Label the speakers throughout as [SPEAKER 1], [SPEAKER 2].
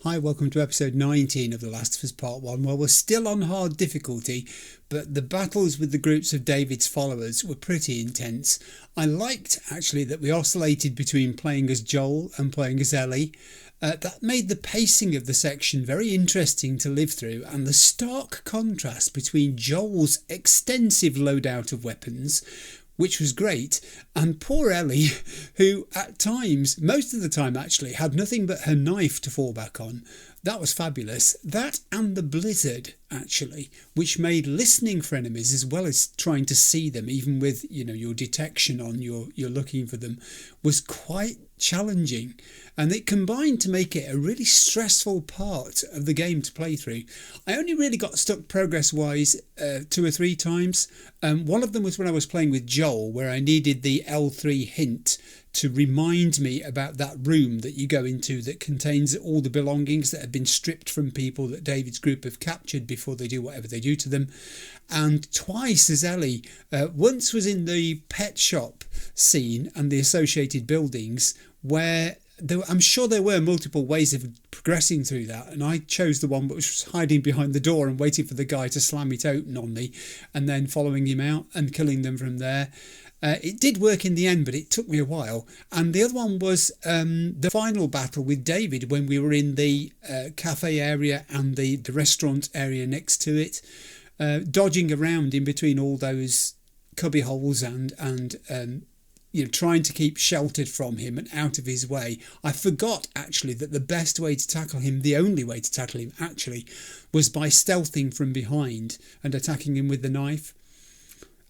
[SPEAKER 1] Hi, welcome to episode 19 of The Last of Us Part 1. Well, we're still on hard difficulty, but the battles with the groups of David's followers were pretty intense. I liked, actually, that we oscillated between playing as Joel and playing as Ellie. That made the pacing of the section very interesting to live through, and the stark contrast between Joel's extensive loadout of weapons, which was great, and poor Ellie, who at times, most of the time actually, had nothing but her knife to fall back on. That was fabulous. That and the blizzard, actually, which made listening for enemies as well as trying to see them, even with your detection on, you're looking for them, was quite challenging, and it combined to make it a really stressful part of the game to play through. I only really got stuck progress wise 2 or 3 times. One of them was when I was playing with Joel, where I needed the L3 hint to remind me about that room that you go into that contains all the belongings that have been stripped from people that David's group have captured before they do whatever they do to them. And twice as Ellie, once was in the pet shop scene and the associated buildings, where I'm sure there were multiple ways of progressing through that, and I chose the one which was hiding behind the door and waiting for the guy to slam it open on me, and then following him out and killing them from there. It did work in the end, but it took me a while. And the other one was the final battle with David when we were in the cafe area and the restaurant area next to it, dodging around in between all those cubby holes and trying to keep sheltered from him and out of his way. I forgot actually that the best way to tackle him, the only way to tackle him actually, was by stealthing from behind and attacking him with the knife.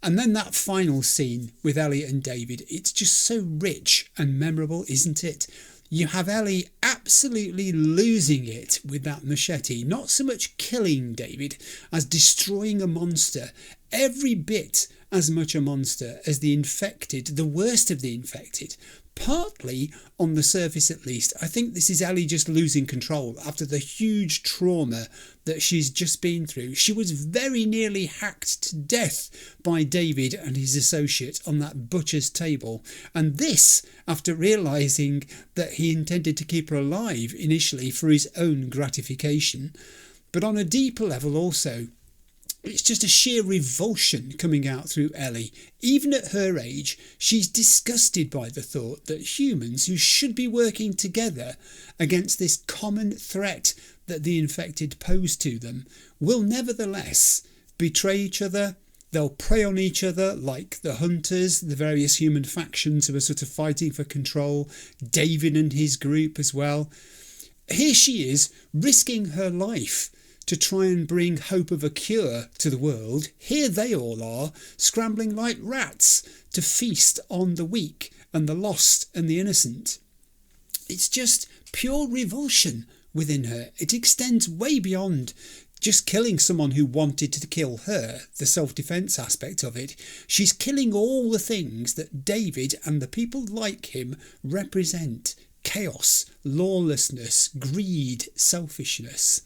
[SPEAKER 1] And then that final scene with Ellie and David, it's just so rich and memorable, isn't it? You have Ellie absolutely losing it with that machete, not so much killing David as destroying a monster, every bit as much a monster as the infected, the worst of the infected. Partly, on the surface at least, I think this is Ellie just losing control after the huge trauma that she's just been through. She was very nearly hacked to death by David and his associate on that butcher's table. And this, after realising that he intended to keep her alive initially for his own gratification. But on a deeper level also, it's just a sheer revulsion coming out through Ellie. Even at her age, she's disgusted by the thought that humans who should be working together against this common threat that the infected pose to them will nevertheless betray each other. They'll prey on each other like the hunters, the various human factions who are sort of fighting for control, David and his group as well. Here she is risking her life to try and bring hope of a cure to the world. Here they all are, scrambling like rats to feast on the weak and the lost and the innocent. It's just pure revulsion within her. It extends way beyond just killing someone who wanted to kill her, the self-defense aspect of it. She's killing all the things that David and the people like him represent: chaos, lawlessness, greed, selfishness.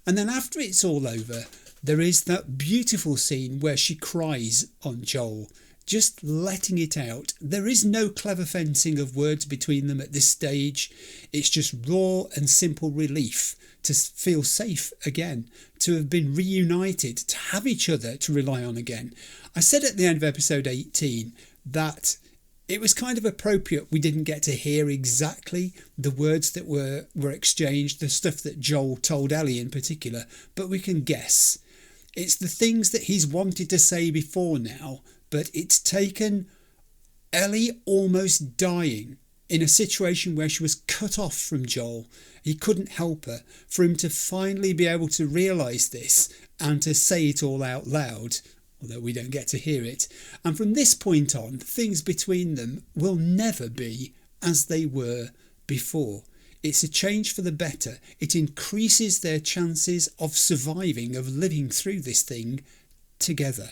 [SPEAKER 1] And then after it's all over, there is that beautiful scene where she cries on Joel, just letting it out. There is no clever fencing of words between them at this stage. It's just raw and simple relief to feel safe again, to have been reunited, to have each other to rely on again. I said at the end of episode 18 that it was kind of appropriate we didn't get to hear exactly the words that were exchanged, the stuff that Joel told Ellie in particular, but we can guess. It's the things that he's wanted to say before now, but it's taken Ellie almost dying in a situation where she was cut off from Joel. He couldn't help her, for him to finally be able to realise this and to say it all out loud, although we don't get to hear it. And from this point on, things between them will never be as they were before. It's a change for the better. It increases their chances of surviving, of living through this thing together.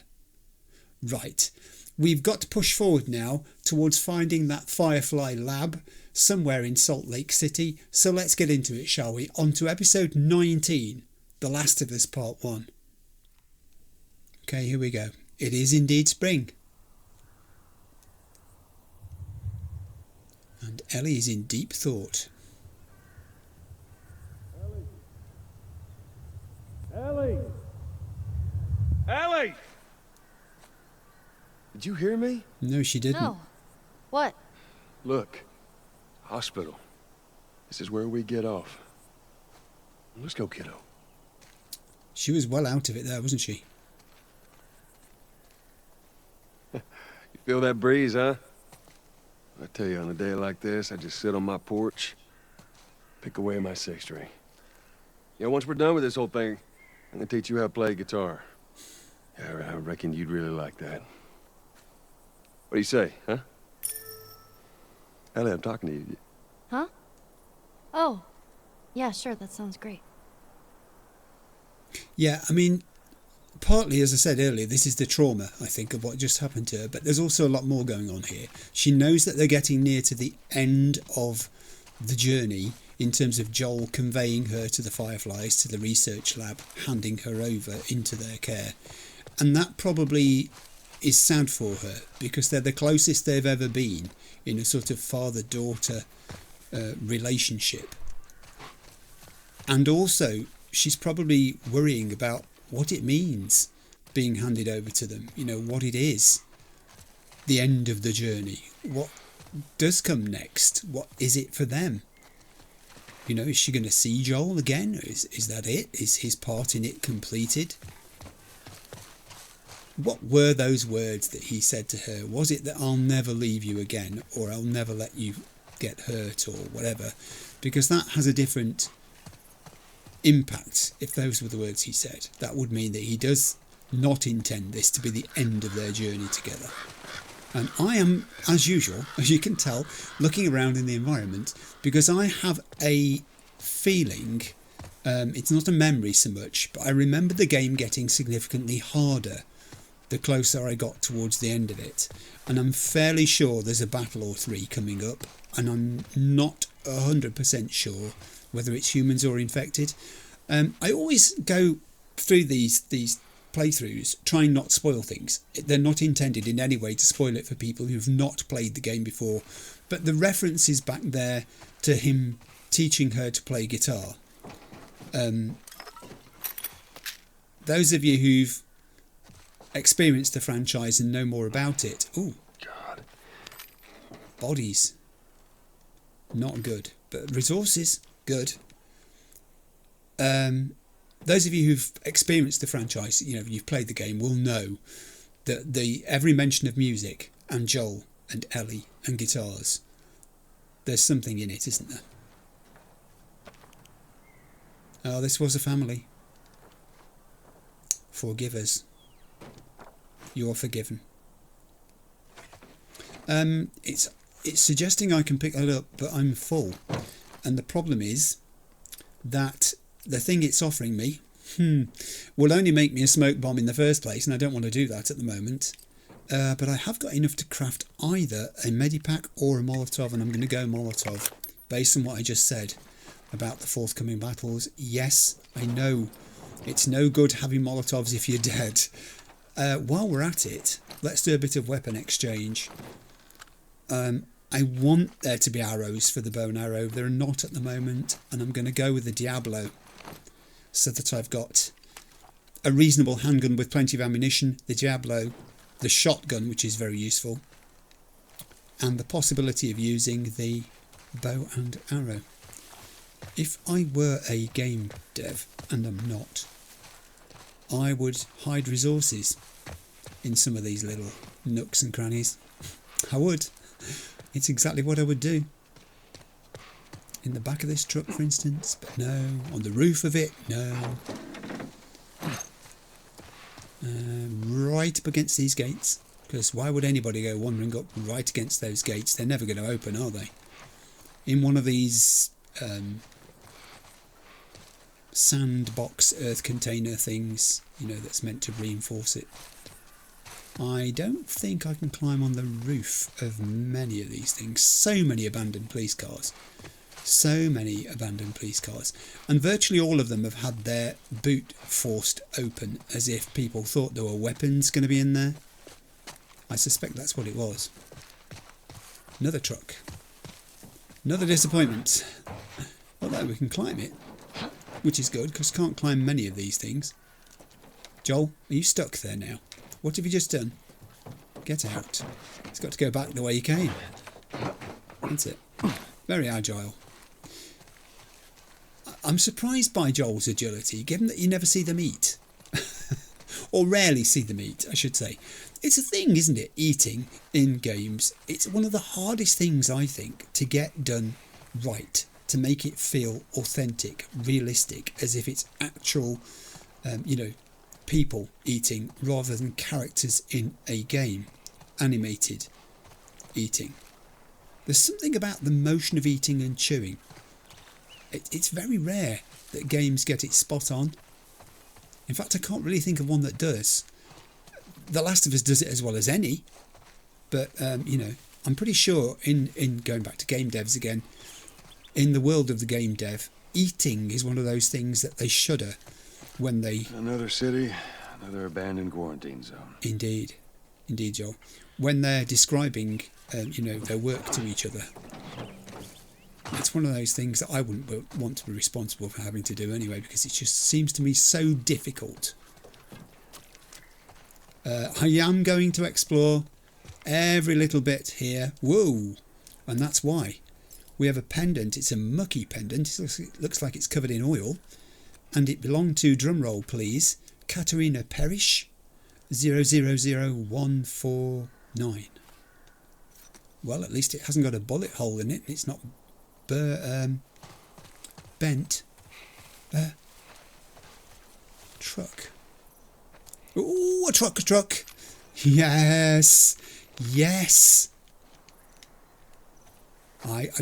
[SPEAKER 1] Right, we've got to push forward now towards finding that Firefly lab somewhere in Salt Lake City. So let's get into it, shall we? On to episode 19, The Last of Us Part 1. Okay, here we go. It is indeed spring. And Ellie is in deep thought.
[SPEAKER 2] Did you hear me?
[SPEAKER 1] No, she didn't.
[SPEAKER 3] No. What?
[SPEAKER 2] Look. Hospital. This is where we get off. Let's go, kiddo.
[SPEAKER 1] She was well out of it there, wasn't she?
[SPEAKER 2] You feel that breeze, huh? I tell you, on a day like this, I just sit on my porch, pick away at my six string. You know, once we're done with this whole thing, I'm gonna teach you how to play guitar. Yeah, I reckon you'd really like that. What do you say, huh? Ellie, I'm talking to you.
[SPEAKER 3] Huh? Oh. Yeah, sure, that sounds great.
[SPEAKER 1] Yeah, I mean, partly, as I said earlier, this is the trauma, I think, of what just happened to her. But there's also a lot more going on here. She knows that they're getting near to the end of the journey in terms of Joel conveying her to the Fireflies, to the research lab, handing her over into their care. And that probably is sad for her because they're the closest they've ever been in a sort of father-daughter relationship. And also, she's probably worrying about what it means being handed over to them, you know, what it is, the end of the journey, what does come next, what is it for them? You know, is she going to see Joel again? Is that it? Is his part in it completed? What were those words that he said to her? Was it that I'll never leave you again, or I'll never let you get hurt, or whatever? Because that has a different impact. If those were the words he said, that would mean that he does not intend this to be the end of their journey together. And I am, as usual, as you can tell, looking around in the environment because I have a feeling, it's not a memory so much, but I remember the game getting significantly harder the closer I got towards the end of it. And I'm fairly sure there's a battle or three coming up, and I'm not 100% sure whether it's humans or infected. I always go through these playthroughs trying not to spoil things. They're not intended in any way to spoil it for people who've not played the game before, but the references back there to him teaching her to play guitar, those of you who've experienced the franchise and know more about it, oh god, bodies not good, but resources good. Those of you who've experienced the franchise, you know, you've played the game, will know that every mention of music and Joel and Ellie and guitars, there's something in it, isn't there? Oh, this was a family. Forgive us. You're forgiven. It's suggesting I can pick that up, but I'm full. And the problem is that the thing it's offering me will only make me a smoke bomb in the first place, and I don't want to do that at the moment. But I have got enough to craft either a Medipack or a Molotov, and I'm going to go Molotov based on what I just said about the forthcoming battles. Yes, I know it's no good having Molotovs if you're dead. While we're at it, let's do a bit of weapon exchange. I want there to be arrows for the bow and arrow. There are not at the moment, and I'm going to go with the Diablo so that I've got a reasonable handgun with plenty of ammunition, the Diablo, the shotgun, which is very useful, and the possibility of using the bow and arrow. If I were a game dev, and I'm not, I would hide resources in some of these little nooks and crannies. I would. It's exactly what I would do. In the back of this truck, for instance, but no. On the roof of it, no. Right up against these gates, because why would anybody go wandering up right against those gates? They're never going to open, are they? In one of these sandbox earth container things, you know, that's meant to reinforce it. I don't think I can climb on the roof of many of these things. So many abandoned police cars. So many abandoned police cars. And virtually all of them have had their boot forced open, as if people thought there were weapons going to be in there. I suspect that's what it was. Another truck. Another disappointment. Although we can climb it, which is good, because I can't climb many of these things. Joel, are you stuck there now? What have you just done? Get out. He's got to go back the way he came. That's it. Very agile. I'm surprised by Joel's agility, given that you never see them eat. Or rarely see them eat, I should say. It's a thing, isn't it, eating in games? It's one of the hardest things, I think, to get done right, to make it feel authentic, realistic, as if it's actual, people eating rather than characters in a game, animated eating. There's something about the motion of eating and chewing. It's very rare that games get it spot on. In fact, I can't really think of one that does. The Last of Us does it as well as any, but I'm pretty sure in going back to game devs again, in the world of the game dev, eating is one of those things that they shudder when they...
[SPEAKER 2] Another city, another abandoned quarantine zone.
[SPEAKER 1] Indeed, Joel. When they're describing, their work to each other. It's one of those things that I wouldn't want to be responsible for having to do anyway, because it just seems to me so difficult. I am going to explore every little bit here. Whoa! And that's why. We have a pendant. It's a mucky pendant. It looks like it's covered in oil. And it belonged to, drumroll please, Katerina Perish 000149. Well, at least it hasn't got a bullet hole in it. And it's not bent. Truck. Ooh, a truck. Yes. Do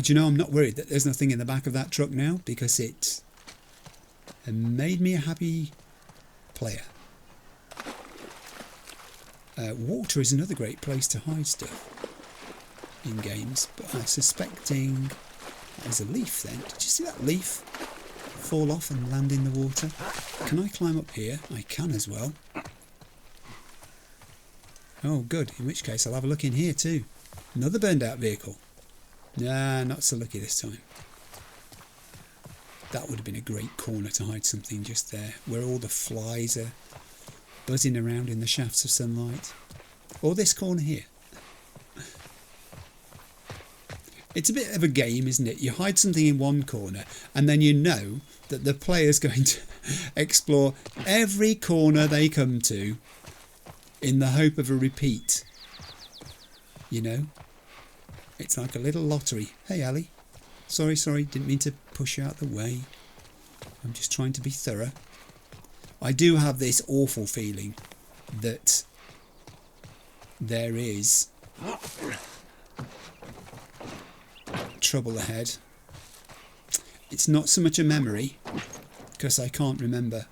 [SPEAKER 1] you know, I'm not worried that there's nothing in the back of that truck now, because it made me a happy player. Water is another great place to hide stuff in games, but I'm suspecting there's a leaf then. Did you see that leaf fall off and land in the water? Can I climb up here? I can as well. Oh, good. In which case I'll have a look in here too. Another burned out vehicle. Nah, not so lucky this time. That would have been a great corner to hide something just there, where all the flies are buzzing around in the shafts of sunlight. Or this corner here. It's a bit of a game, isn't it? You hide something in one corner and then you know that the player's going to explore every corner they come to in the hope of a repeat. You know? It's like a little lottery. Hey, Ellie. Sorry, didn't mean to push you out the way. I'm just trying to be thorough. I do have this awful feeling that there is trouble ahead. It's not so much a memory, because I can't remember.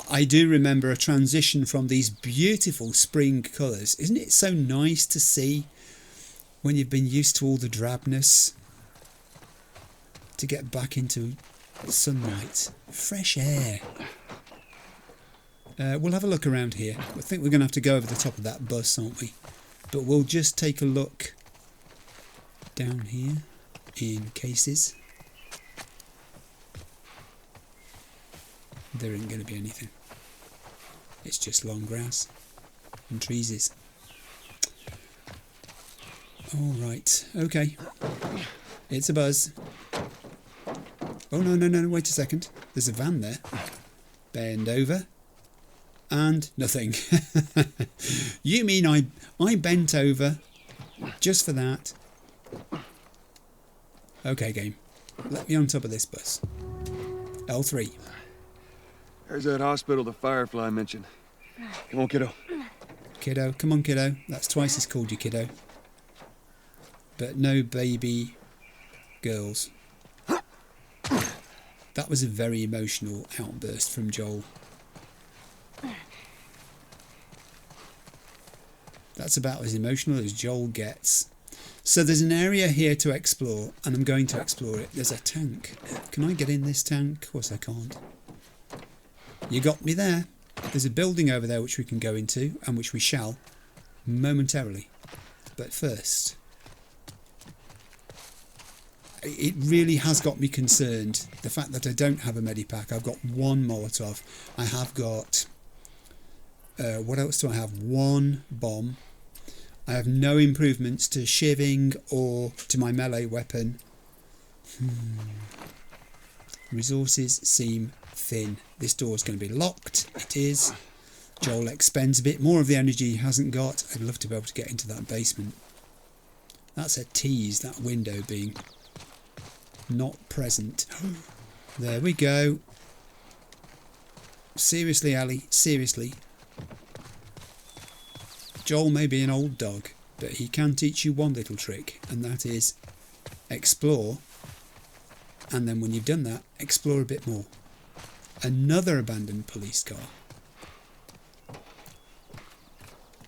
[SPEAKER 1] I do remember a transition from these beautiful spring colours. Isn't it so nice to see when you've been used to all the drabness, to get back into sunlight, fresh air? We'll have a look around here. I think we're going to have to go over the top of that bus, aren't we? But we'll just take a look down here in cases. There isn't going to be anything. It's just long grass and trees. Alright, okay. It's a buzz. Oh, no, wait a second. There's a van there. Bend over. And nothing. You mean I bent over just for that? Okay, game. Let me on top of this bus. L3.
[SPEAKER 2] There's that hospital the Firefly mentioned. Come on, kiddo.
[SPEAKER 1] Kiddo, come on, kiddo. That's twice as called you, kiddo. But no baby girls. That was a very emotional outburst from Joel. That's about as emotional as Joel gets. So there's an area here to explore, and I'm going to explore it. There's a tank. Can I get in this tank? Of course I can't. You got me there. There's a building over there which we can go into, and which we shall, momentarily. But first, it really has got me concerned. The fact that I don't have a medipack. I've got one Molotov. I have got... what else do I have? One bomb. I have no improvements to shivving or to my melee weapon. Resources seem thin. This door is going to be locked. It is. Joel expends a bit more of the energy he hasn't got. I'd love to be able to get into that basement. That's a tease, that window being not present. There we go. Seriously, Ellie, seriously. Joel may be an old dog, but he can teach you one little trick, and that is explore, and then when you've done that, explore a bit more. Another abandoned police car.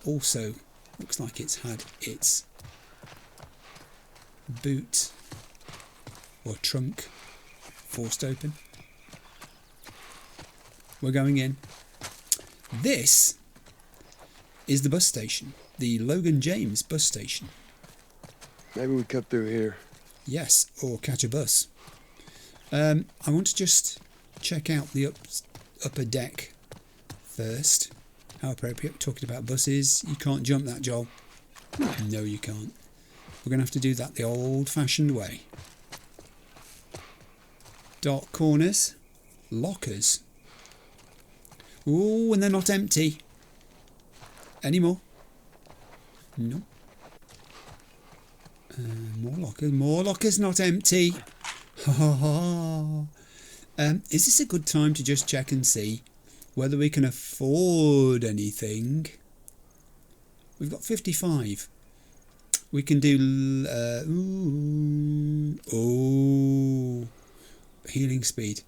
[SPEAKER 1] Also, looks like it's had its boot or trunk forced open. We're going in. This is the bus station, the Logan James bus station.
[SPEAKER 2] Maybe we cut through here.
[SPEAKER 1] Yes, or catch a bus. I want to just check out the upper deck first. How appropriate, talking about buses. You can't jump that, Joel. No, you can't. We're going to have to do that the old-fashioned way. Dark corners. Lockers. Ooh, and they're not empty. Any more? No. More lockers. More lockers not empty. Ha ha ha. Is this a good time to just check and see whether we can afford anything? We've got 55. We can do... healing speed.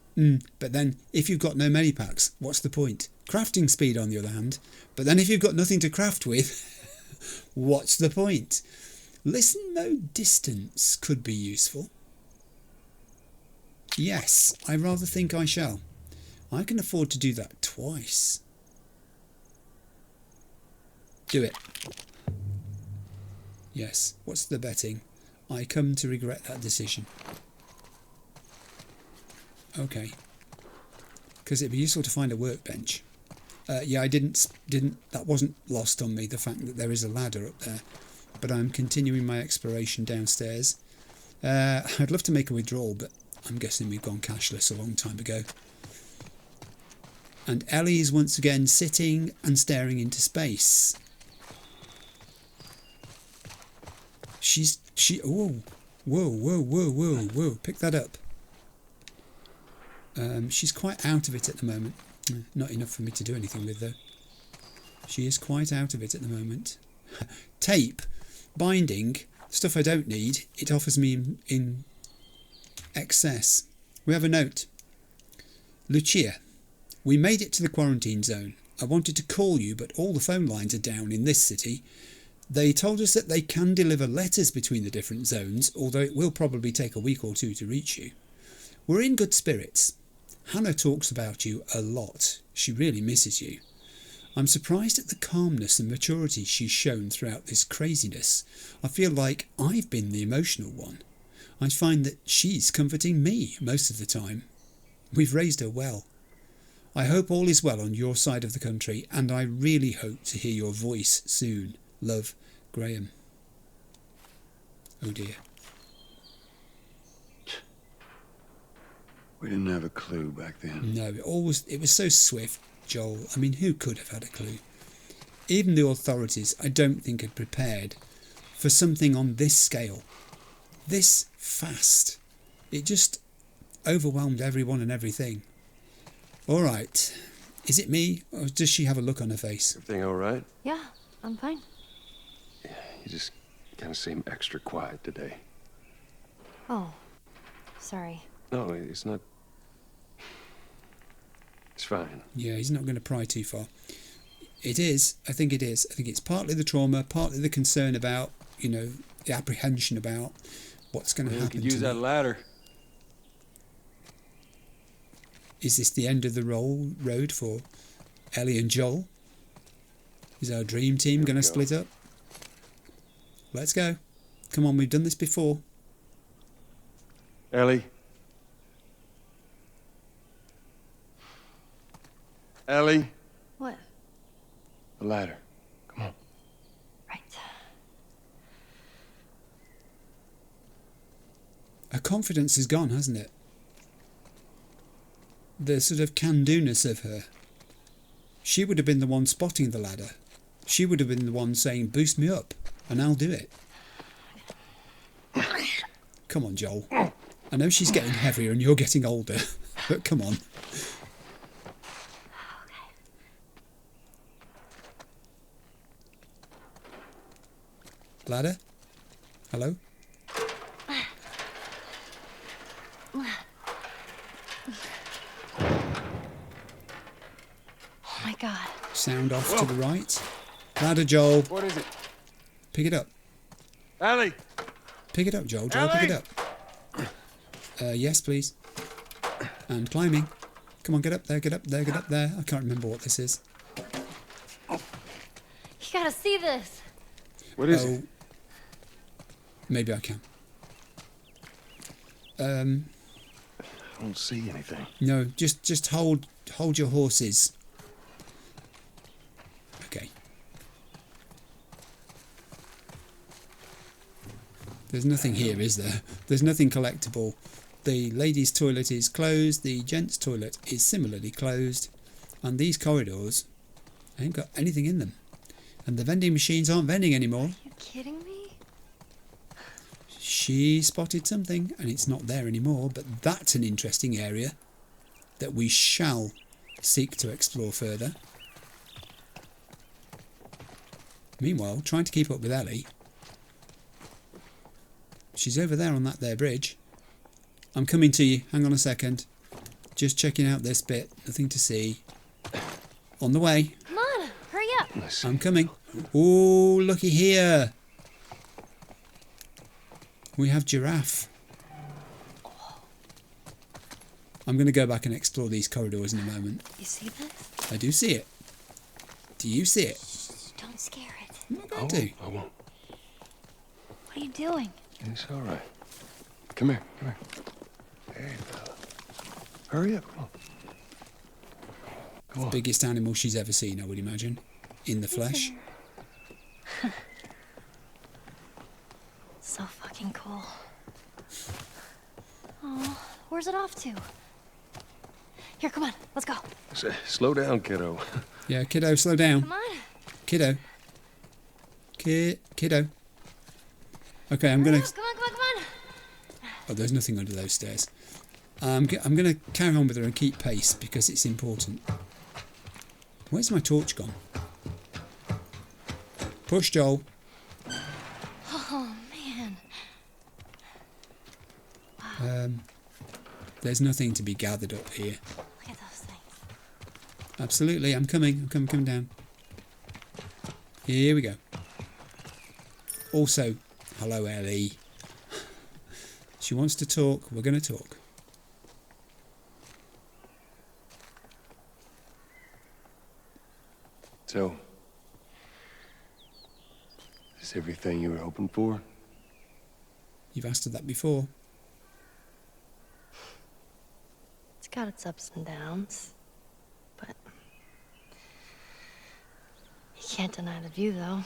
[SPEAKER 1] But then, if you've got no medipacks, what's the point? Crafting speed, on the other hand. But then if you've got nothing to craft with, what's the point? Listen mode distance could be useful. Yes, I rather think I shall. I can afford to do that twice. Do it. Yes, what's the betting? I come to regret that decision. Okay. Because it'd be useful to find a workbench. Yeah, I didn't. That wasn't lost on me, the fact that there is a ladder up there. But I'm continuing my exploration downstairs. I'd love to make a withdrawal, but I'm guessing we've gone cashless a long time ago. And Ellie is once again sitting and staring into space. Oh, whoa, pick that up. She's quite out of it at the moment. Not enough for me to do anything with, though. She is quite out of it at the moment. Tape, binding, stuff I don't need. It offers me in excess. We have a note. Lucia, we made it to the quarantine zone. I wanted to call you, but all the phone lines are down in this city. They told us that they can deliver letters between the different zones, although it will probably take a week or two to reach you. We're in good spirits. Hannah talks about you a lot. She really misses you. I'm surprised at the calmness and maturity she's shown throughout this craziness. I feel like I've been the emotional one. I find that she's comforting me most of the time. We've raised her well. I hope all is well on your side of the country, and I really hope to hear your voice soon. Love, Graham. Oh dear.
[SPEAKER 2] We didn't have a clue back then.
[SPEAKER 1] No, it was so swift, Joel. I mean, who could have had a clue? Even the authorities, I don't think, had prepared for something on this scale. This fast. It just overwhelmed everyone and everything. All right. Is it me, or does she have a look on her face?
[SPEAKER 2] Everything all right?
[SPEAKER 3] Yeah, I'm fine.
[SPEAKER 2] Yeah, you just kind of seem extra quiet today.
[SPEAKER 3] Oh, sorry.
[SPEAKER 2] No, it's not. It's fine.
[SPEAKER 1] Yeah, he's not going to pry too far. It is. I think it is. I think it's partly the trauma, partly the concern about, the apprehension about what's going to happen.
[SPEAKER 2] We could use that ladder.
[SPEAKER 1] Is this the end of the road for Ellie and Joel? Is our dream team going to split up? Let's go. Come on, we've done this before.
[SPEAKER 2] Ellie? Ellie?
[SPEAKER 3] What?
[SPEAKER 2] The ladder. Come on.
[SPEAKER 3] Right.
[SPEAKER 1] Her confidence is gone, hasn't it? The sort of can-do-ness of her. She would have been the one spotting the ladder. She would have been the one saying, boost me up, and I'll do it. Come on, Joel. I know she's getting heavier and you're getting older, but come on. Ladder? Hello?
[SPEAKER 3] Oh my god.
[SPEAKER 1] Sound off to the right. Ladder, Joel.
[SPEAKER 2] What is it?
[SPEAKER 1] Pick it up.
[SPEAKER 2] Ellie!
[SPEAKER 1] Pick it up, Joel. Joel, pick it up. Yes, please. And climbing. Come on, get up there, get up there, get up there. I can't remember what this is.
[SPEAKER 3] You gotta see this.
[SPEAKER 2] What is it?
[SPEAKER 1] Maybe I can.
[SPEAKER 2] I don't see anything.
[SPEAKER 1] No, just hold your horses. Okay. There's nothing here, is there? There's nothing collectible. The ladies' toilet is closed. The gents' toilet is similarly closed. And these corridors ain't got anything in them. And the vending machines aren't vending anymore.
[SPEAKER 3] Are you kidding me?
[SPEAKER 1] She spotted something and it's not there anymore. But that's an interesting area that we shall seek to explore further. Meanwhile, trying to keep up with Ellie. She's over there on that there bridge. I'm coming to you. Hang on a second. Just checking out this bit. Nothing to see. On the way.
[SPEAKER 3] Come on, hurry up.
[SPEAKER 1] I'm coming. Oh, looky here. We have giraffe. I'm going to go back and explore these corridors in a moment.
[SPEAKER 3] You see this?
[SPEAKER 1] I do see it. Do you see it?
[SPEAKER 3] Shh, don't scare it.
[SPEAKER 1] I do.
[SPEAKER 2] I won't.
[SPEAKER 3] What are you doing?
[SPEAKER 2] It's all right. Come here, come here. Hey, fella. Hurry up, come on. Come on.
[SPEAKER 1] Biggest animal she's ever seen, I would imagine. In the flesh.
[SPEAKER 3] So fucking cool. Oh, where's it off to? Here, come on, let's go.
[SPEAKER 2] Slow down, kiddo.
[SPEAKER 1] Yeah, kiddo, slow down.
[SPEAKER 3] Come on.
[SPEAKER 1] Kiddo. Kiddo. Okay, I'm going to...
[SPEAKER 3] Come on.
[SPEAKER 1] Oh, there's nothing under those stairs. I'm going to carry on with her and keep pace because it's important. Where's my torch gone? Push, Joel.
[SPEAKER 3] Oh, man.
[SPEAKER 1] There's nothing to be gathered up here.
[SPEAKER 3] Look at those things.
[SPEAKER 1] Absolutely, I'm coming down. Here we go. Also, hello Ellie. She wants to talk, we're going to talk.
[SPEAKER 2] So, is this everything you were hoping for?
[SPEAKER 1] You've asked her that before.
[SPEAKER 3] It's got its ups and downs, but you can't deny the view, though.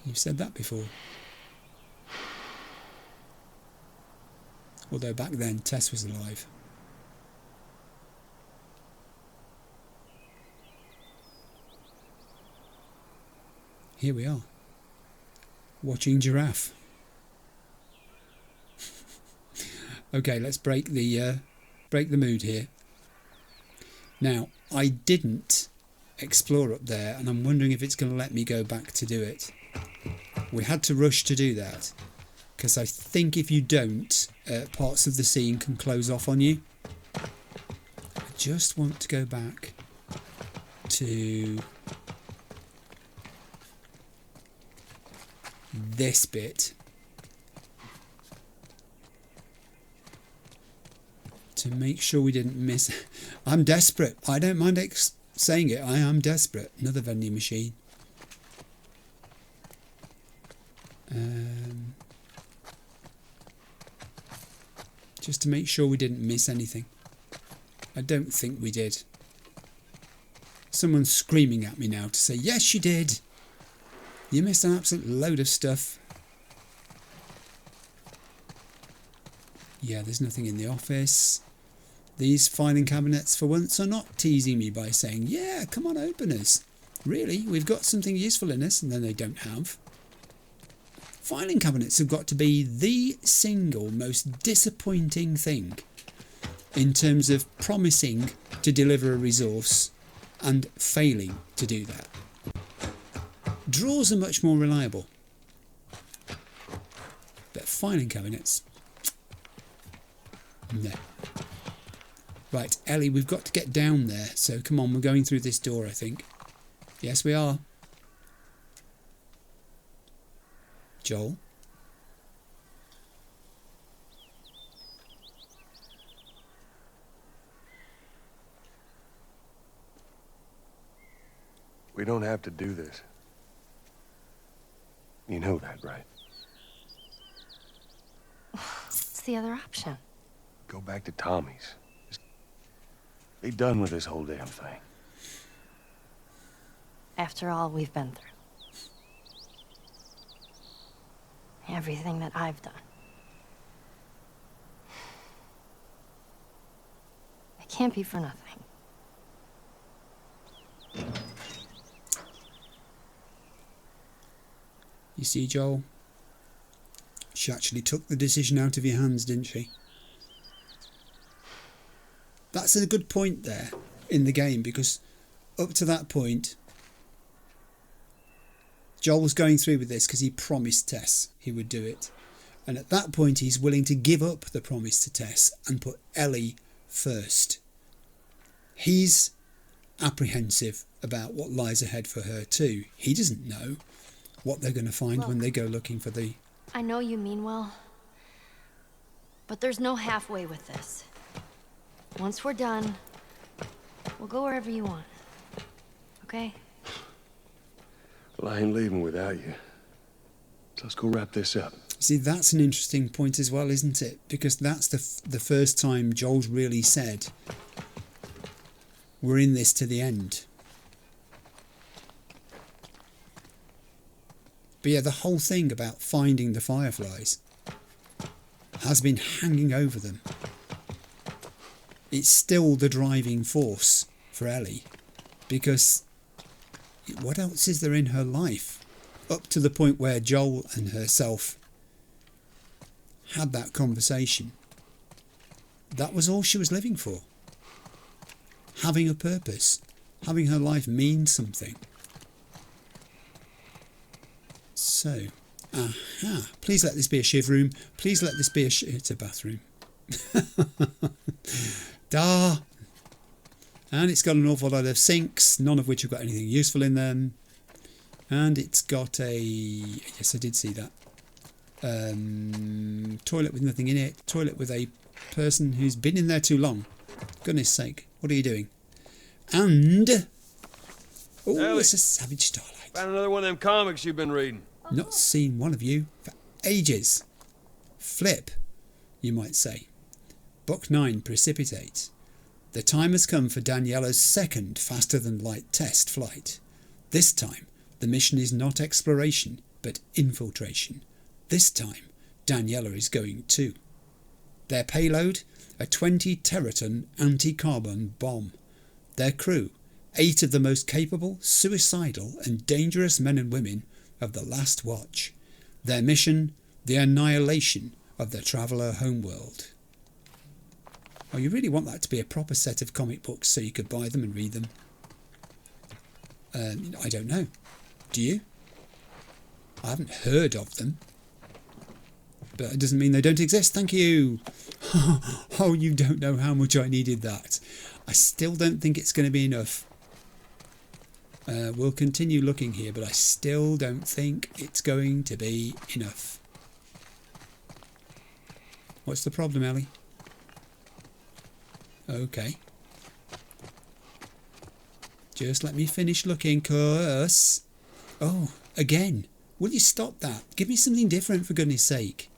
[SPEAKER 1] You've said that before. Although back then Tess was alive. Here we are, watching giraffe. Okay, let's break the mood here. Now, I didn't explore up there, and I'm wondering if it's going to let me go back to do it. We had to rush to do that, because I think if you don't, parts of the scene can close off on you. I just want to go back to this bit to make sure we didn't miss. I'm desperate. I don't mind saying it. I am desperate. Another vending machine. just to make sure we didn't miss anything. I don't think we did. Someone's screaming at me now to say, yes, you did. You missed an absolute load of stuff. Yeah, there's nothing in the office. These filing cabinets for once are not teasing me by saying, yeah, come on, open us. Really, we've got something useful in us, and then they don't have. Filing cabinets have got to be the single most disappointing thing in terms of promising to deliver a resource and failing to do that. Drawers are much more reliable, but filing cabinets, no. Right, Ellie, we've got to get down there, so come on, we're going through this door, I think. Yes, we are. Joel?
[SPEAKER 2] We don't have to do this. You know that, right?
[SPEAKER 3] What's the other option?
[SPEAKER 2] Go back to Tommy's. Just be done with this whole damn thing.
[SPEAKER 3] After all we've been through. Everything that I've done. It can't be for nothing.
[SPEAKER 1] You see, Joel? She actually took the decision out of your hands, didn't she? That's a good point there in the game, because up to that point, Joel was going through with this because he promised Tess he would do it. And at that point, he's willing to give up the promise to Tess and put Ellie first. He's apprehensive about what lies ahead for her too. He doesn't know what they're going to find when they go looking for the...
[SPEAKER 3] I know you mean well, but there's no halfway with this. Once we're done, we'll go wherever you want. Okay?
[SPEAKER 2] Well, I ain't leaving without you. So let's go wrap this up.
[SPEAKER 1] See, that's an interesting point as well, isn't it? Because that's the first time Joel's really said, we're in this to the end. But yeah, the whole thing about finding the Fireflies has been hanging over them. It's still the driving force for Ellie, because what else is there in her life? Up to the point where Joel and herself had that conversation. That was all she was living for. Having a purpose. Having her life mean something. So, aha. Please let this be a shiv room. Please let this be it's a bathroom. Da. And it's got an awful lot of sinks, none of which have got anything useful in them. And it's got a... Yes, I did see that. Toilet with nothing in it. Toilet with a person who's been in there too long. Goodness sake, what are you doing? And... Oh,
[SPEAKER 2] Ellie,
[SPEAKER 1] it's a Savage Starlight.
[SPEAKER 2] found another one of them comics you've been reading.
[SPEAKER 1] Not seen one of you for ages. Flip, you might say. Book 9, Precipitate. The time has come for Daniela's second faster-than-light test flight. This time, the mission is not exploration, but infiltration. This time, Daniela is going too. Their payload, a 20-teraton anti-carbon bomb. Their crew, 8 of the most capable, suicidal and dangerous men and women of the Last Watch. Their mission, the annihilation of the Traveller homeworld. Oh, you really want that to be a proper set of comic books so you could buy them and read them? I don't know. Do you? I haven't heard of them. But it doesn't mean they don't exist. Thank you. Oh, you don't know how much I needed that. I still don't think it's going to be enough. We'll continue looking here, but I still don't think it's going to be enough. What's the problem, Ellie? Okay. Just let me finish looking, cuz... Oh, again. Will you stop that? Give me something different, for goodness sake.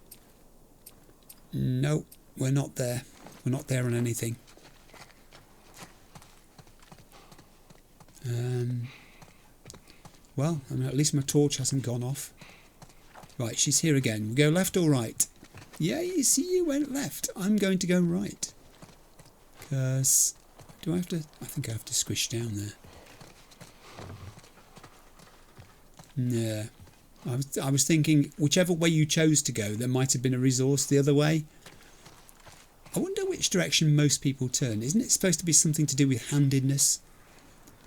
[SPEAKER 1] No. we're not there. We're not there on anything. Well, I mean, at least my torch hasn't gone off. Right, she's here again. We go left or right? Yeah, you see, you went left. I'm going to go right. Because... do I have to... I think I have to squish down there. Yeah. I was thinking, whichever way you chose to go, there might have been a resource the other way. I wonder which direction most people turn. Isn't it supposed to be something to do with handedness?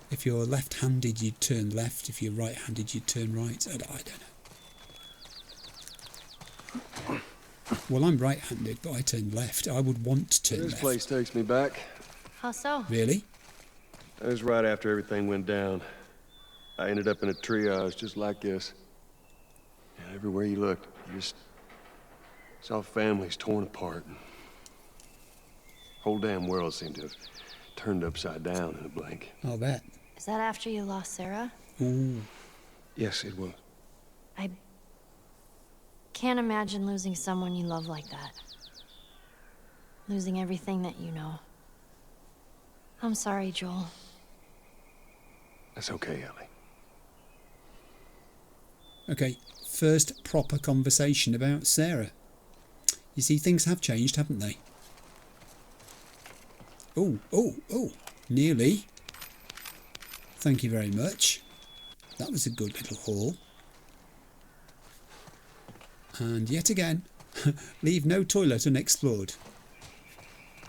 [SPEAKER 1] If you're left-handed, you'd turn left. If you're right-handed, you'd turn right. I don't know. Well, I'm right-handed, but I turn left. I would want to turn left.
[SPEAKER 2] This place takes me back.
[SPEAKER 3] How so?
[SPEAKER 1] Really?
[SPEAKER 2] That was right after everything went down. I ended up in a triage just like this. And everywhere you looked, you just saw families torn apart. Whole damn world seemed to have turned upside down in a blink.
[SPEAKER 1] I'll bet.
[SPEAKER 3] Is that after you lost Sarah?
[SPEAKER 1] Ooh.
[SPEAKER 2] Yes, it was.
[SPEAKER 3] I can't imagine losing someone you love like that. Losing everything that you know. I'm sorry, Joel.
[SPEAKER 2] That's okay, Ellie.
[SPEAKER 1] Okay, first proper conversation about Sarah. You see, things have changed, haven't they? Oh, nearly. Thank you very much. That was a good little haul. And yet again, leave no toilet unexplored.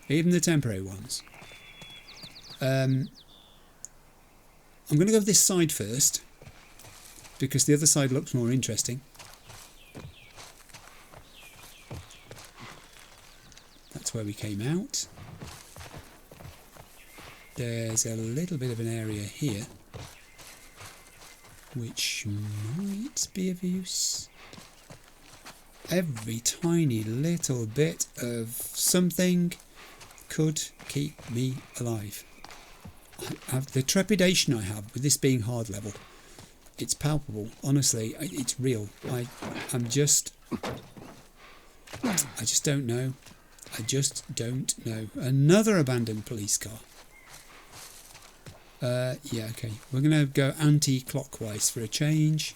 [SPEAKER 1] Even the temporary ones. I'm going to go this side first, because the other side looks more interesting. That's where we came out. There's a little bit of an area here, which might be of use. Every tiny little bit of something could keep me alive. The trepidation I have with this being hard level, it's palpable. Honestly, it's real. I just don't know. I just don't know. Another abandoned police car. Yeah, okay. We're going to go anti-clockwise for a change.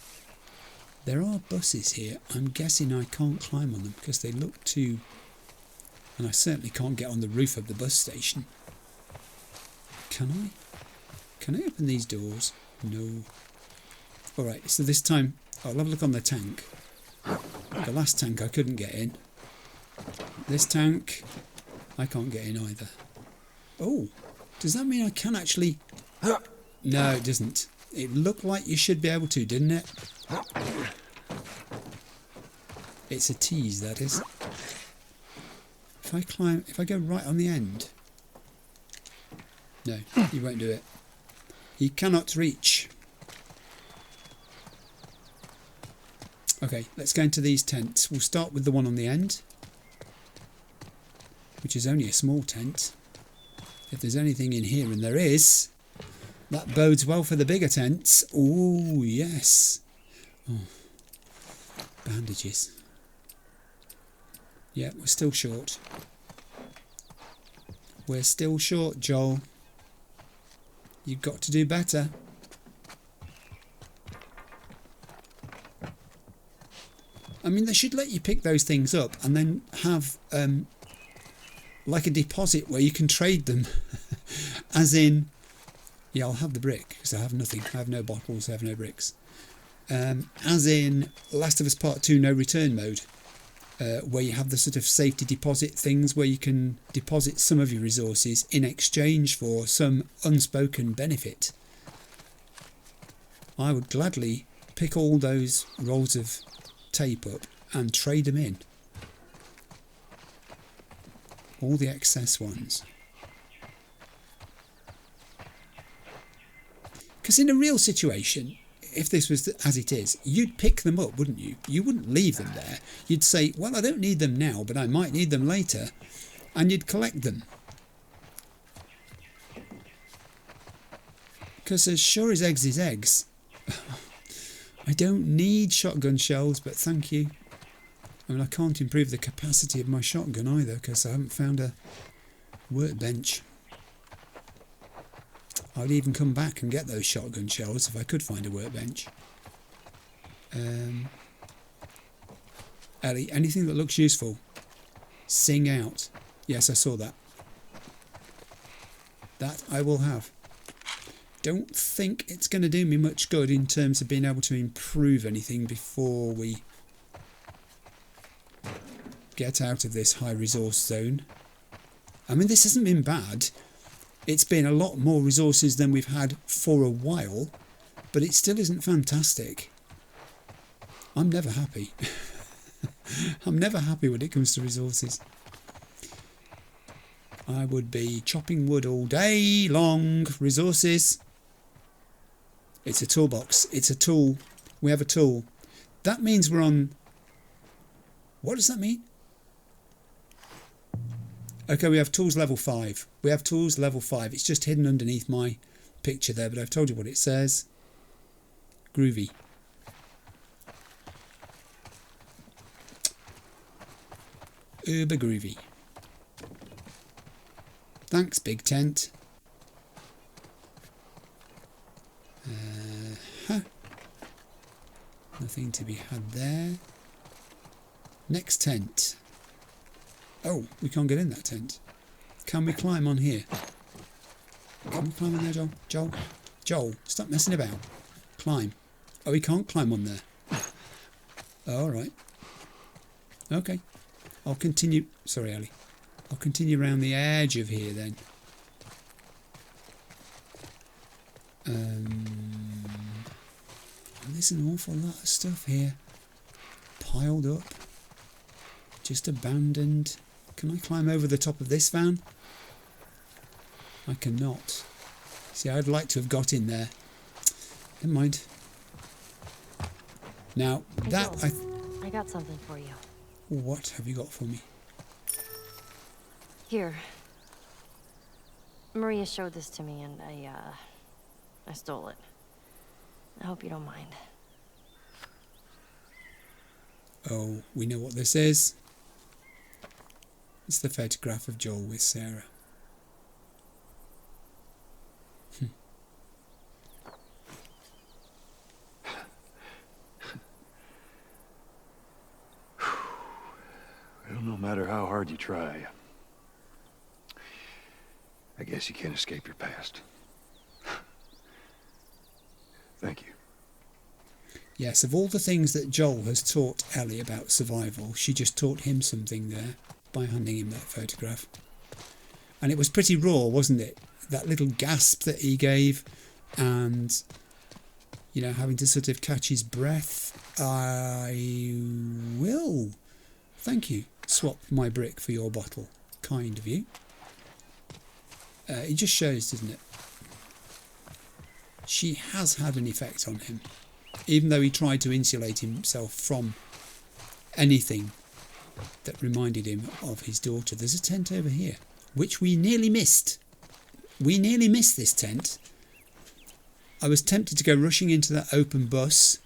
[SPEAKER 1] There are buses here. I'm guessing I can't climb on them because they look too... And I certainly can't get on the roof of the bus station. Can I? Can I open these doors? No. Alright, so this time I'll have a look on the tank. The last tank I couldn't get in. This tank I can't get in either. Oh, does that mean I can actually... No, it doesn't. It looked like you should be able to, didn't it? It's a tease, that is. If I go right on the end... No, you won't do it. He cannot reach. Okay, let's go into these tents. We'll start with the one on the end, which is only a small tent. If there's anything in here, and there is, that bodes well for the bigger tents. Oh, yes. Oh, bandages. Yeah, we're still short. We're still short, Joel. You've got to do better. I mean, they should let you pick those things up and then have like a deposit where you can trade them. As in, yeah, I'll have the brick because I have nothing. I have no bottles, I have no bricks. As in Last of Us Part 2 no return mode, where you have the sort of safety deposit things where you can deposit some of your resources in exchange for some unspoken benefit. I would gladly pick all those rolls of tape up and trade them in. All the excess ones. Because in a real situation, if this was as it is, you'd pick them up, wouldn't you? You wouldn't leave them there. You'd say, well, I don't need them now, but I might need them later. And you'd collect them. Because as sure as eggs is eggs, I don't need shotgun shells, but thank you. I mean, I can't improve the capacity of my shotgun either because I haven't found a workbench. I'd even come back and get those shotgun shells if I could find a workbench. Ellie, anything that looks useful, sing out. Yes, I saw that. That I will have. Don't think it's going to do me much good in terms of being able to improve anything before we get out of this high resource zone. I mean, this hasn't been bad. It's been a lot more resources than we've had for a while, but it still isn't fantastic. I'm never happy. I'm never happy when it comes to resources. I would be chopping wood all day long. Resources. It's a toolbox. It's a tool. We have a tool. That means we're on... What does that mean? Okay, we have tools level 5. We have tools level 5. It's just hidden underneath my picture there, but I've told you what it says. Groovy. Uber groovy. Thanks, big tent. Nothing to be had there. Next tent. Oh, we can't get in that tent. Can we climb on here? Can we climb on there, Joel? Joel, stop messing about. Climb. Oh, we can't climb on there. Oh, all right. Okay. I'll continue. Sorry, Ellie. I'll continue around the edge of here then. There's an awful lot of stuff here. Piled up. Just abandoned. Can I climb over the top of this van? I cannot. See, I'd like to have got in there. Never mind. Now, that...
[SPEAKER 3] I got something for you.
[SPEAKER 1] What have you got for me?
[SPEAKER 3] Here. Maria showed this to me and I stole it. I hope you don't mind.
[SPEAKER 1] Oh, we know what this is. It's the photograph of Joel with Sarah.
[SPEAKER 2] Well, no matter how hard you try, I guess you can't escape your past. Thank you.
[SPEAKER 1] Yes, of all the things that Joel has taught Ellie about survival, she just taught him something there by handing him that photograph. And it was pretty raw, wasn't it? That little gasp that he gave and, you know, having to sort of catch his breath. I will, thank you, swap my brick for your bottle. Kind of you. It just shows, doesn't it? She has had an effect on him. Even though he tried to insulate himself from anything that reminded him of his daughter. There's a tent over here, which we nearly missed. We nearly missed this tent. I was tempted to go rushing into that open bus,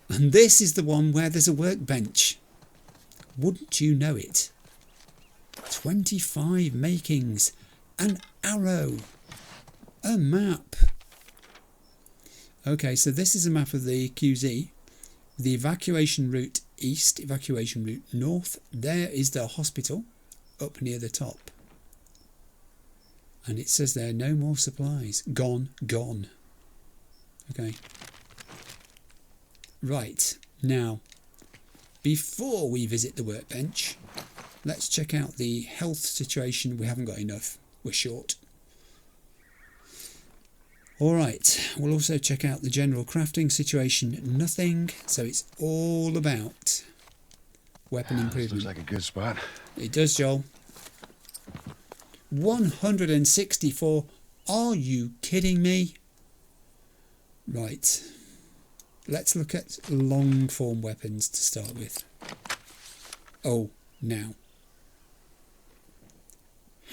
[SPEAKER 1] and this is the one where there's a workbench. Wouldn't you know it? 25 makings, an arrow, a map. Okay, so this is a map of the QZ. The evacuation route east, evacuation route north. There is the hospital up near the top. And it says there, no more supplies. Gone, gone. Okay. Right, now, before we visit the workbench, let's check out the health situation. We haven't got enough. We're short. Alright, we'll also check out the general crafting situation. Nothing, so it's all about weapon improvement.
[SPEAKER 2] Looks like a good spot.
[SPEAKER 1] It does, Joel. 164. Are you kidding me? Right. Let's look at long form weapons to start with. Oh, now.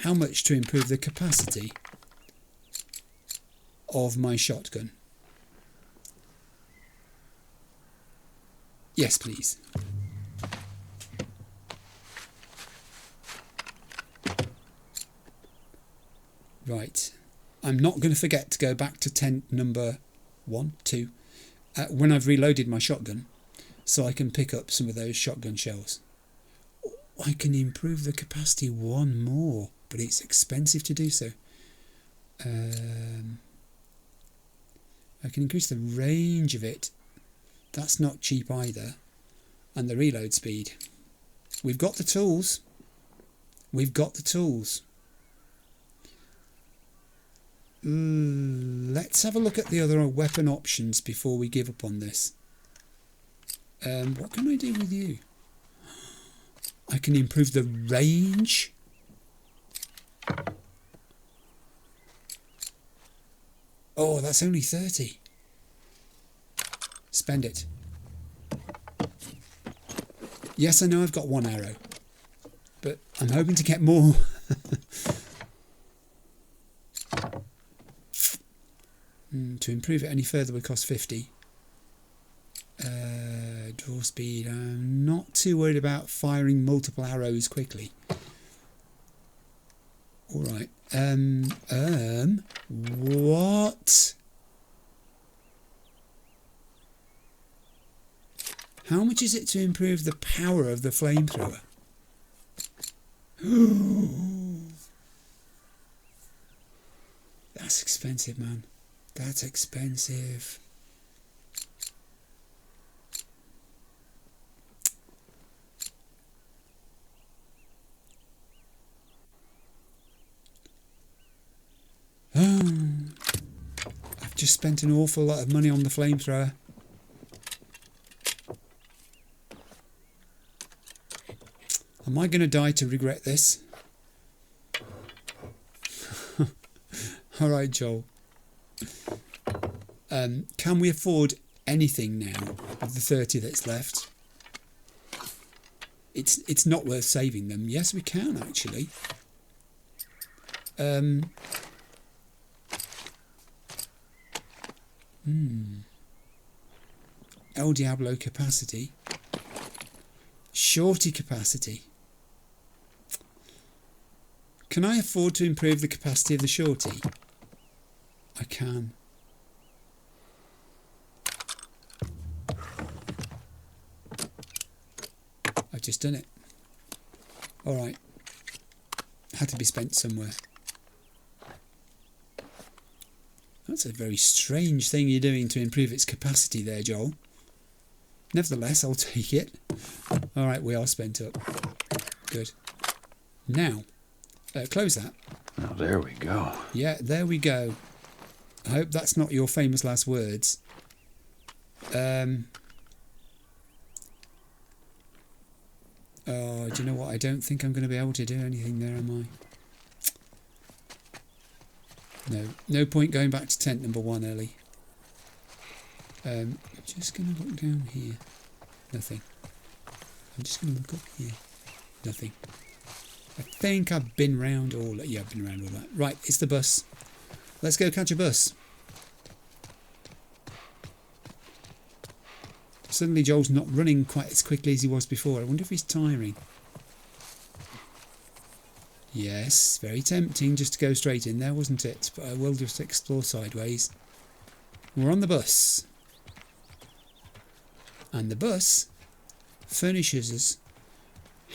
[SPEAKER 1] How much to improve the capacity of my shotgun? Yes, please. Right. I'm not going to forget to go back to tent number 1, 2, when I've reloaded my shotgun, so I can pick up some of those shotgun shells. I can improve the capacity 1 more, but it's expensive to do so. I can increase the range of it. That's not cheap either. And the reload speed. We've got the tools. We've got the tools. Let's have a look at the other weapon options before we give up on this. What can I do with you? I can improve the range. Oh, that's only 30. Spend it. Yes, I know I've got 1 arrow, but I'm hoping to get more. To improve it any further would cost 50. Draw speed. I'm not too worried about firing multiple arrows quickly. All right. What? How much is it to improve the power of the flamethrower? That's expensive, man. That's expensive. I've just spent an awful lot of money on the flamethrower. Am I going to die to regret this? Alright, Joel. Can we afford anything now with the 30 that's left? It's not worth saving them. Yes, we can actually. El Diablo capacity. Shorty capacity. Can I afford to improve the capacity of the shorty? I can. I've just done it. Alright. Had to be spent somewhere. That's a very strange thing you're doing to improve its capacity there, Joel. Nevertheless, I'll take it. Alright, we are spent up. Good. Now, close that.
[SPEAKER 2] Oh, there we go.
[SPEAKER 1] Yeah, there we go. I hope that's not your famous last words. Oh, do you know what? I don't think I'm going to be able to do anything there, am I? No. No point going back to tent number 1, Ellie. I'm just going to look down here. Nothing. I'm just going to look up here. Nothing. I think I've been round all that. Yeah, I've been around all that. Right, it's the bus. Let's go catch a bus. Suddenly Joel's not running quite as quickly as he was before. I wonder if he's tiring. Yes, very tempting just to go straight in there, wasn't it? But I will just explore sideways. We're on the bus. And the bus furnishes us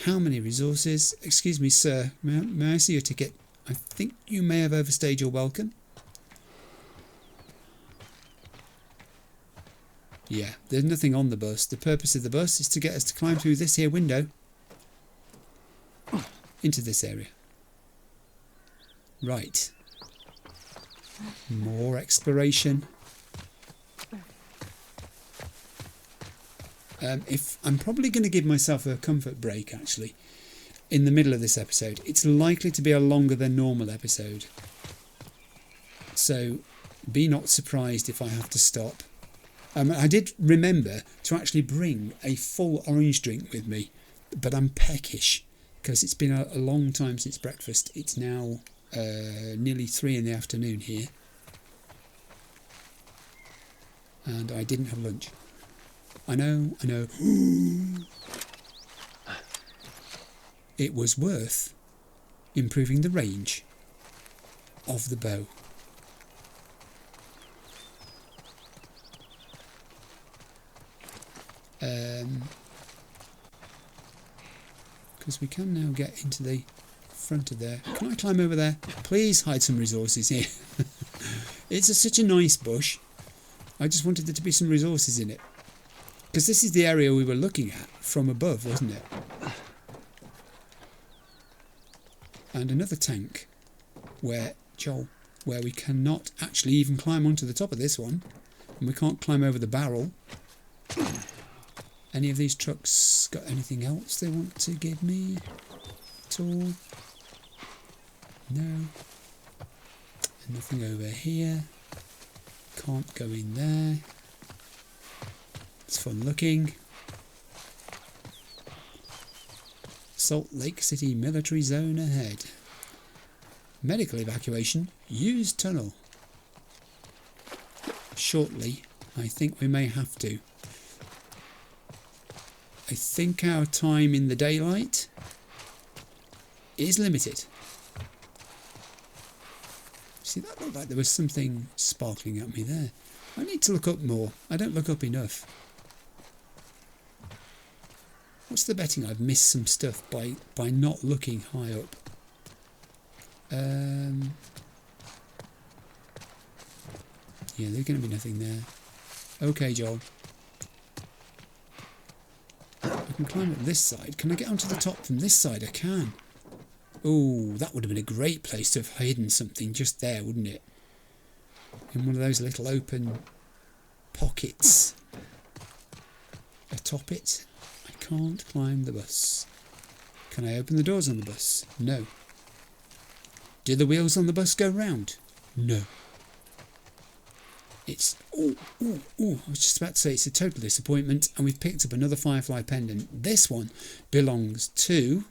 [SPEAKER 1] how many resources? Excuse me, sir. May I see your ticket? I think you may have overstayed your welcome. Yeah, there's nothing on the bus. The purpose of the bus is to get us to climb through this here window into this area. Right. More exploration. If I'm probably going to give myself a comfort break, actually, in the middle of this episode. It's likely to be a longer than normal episode. So be not surprised if I have to stop. I did remember to actually bring a full orange drink with me, but I'm peckish because it's been a long time since breakfast. It's now nearly 3 in the afternoon here, and I didn't have lunch. I know. It was worth improving the range. of the bow. Because we can now get into the front of there. Can I climb over there? Please hide some resources here. It's such a nice bush. I just wanted there to be some resources in it. Because this is the area we were looking at from above, wasn't it? And another tank where we cannot actually even climb onto the top of this one. And we can't climb over the barrel. Any of these trucks got anything else they want to give me at all? No. Nothing over here. Can't go in there. It's fun looking. Salt Lake City military zone ahead. Medical evacuation. Use tunnel. Shortly, I think we may have to. I think our time in the daylight is limited. See, that looked like there was something sparkling at me there. I need to look up more. I don't look up enough. What's the betting I've missed some stuff by not looking high up? Yeah, there's going to be nothing there. Okay, Joel. I can climb up this side. Can I get onto the top from this side? I can. Oh, that would have been a great place to have hidden something just there, wouldn't it? In one of those little open pockets. Atop it. I can't climb the bus. Can I open the doors on the bus? No. Do the wheels on the bus go round? No. It's... I was just about to say it's a total disappointment, and we've picked up another Firefly pendant. This one belongs to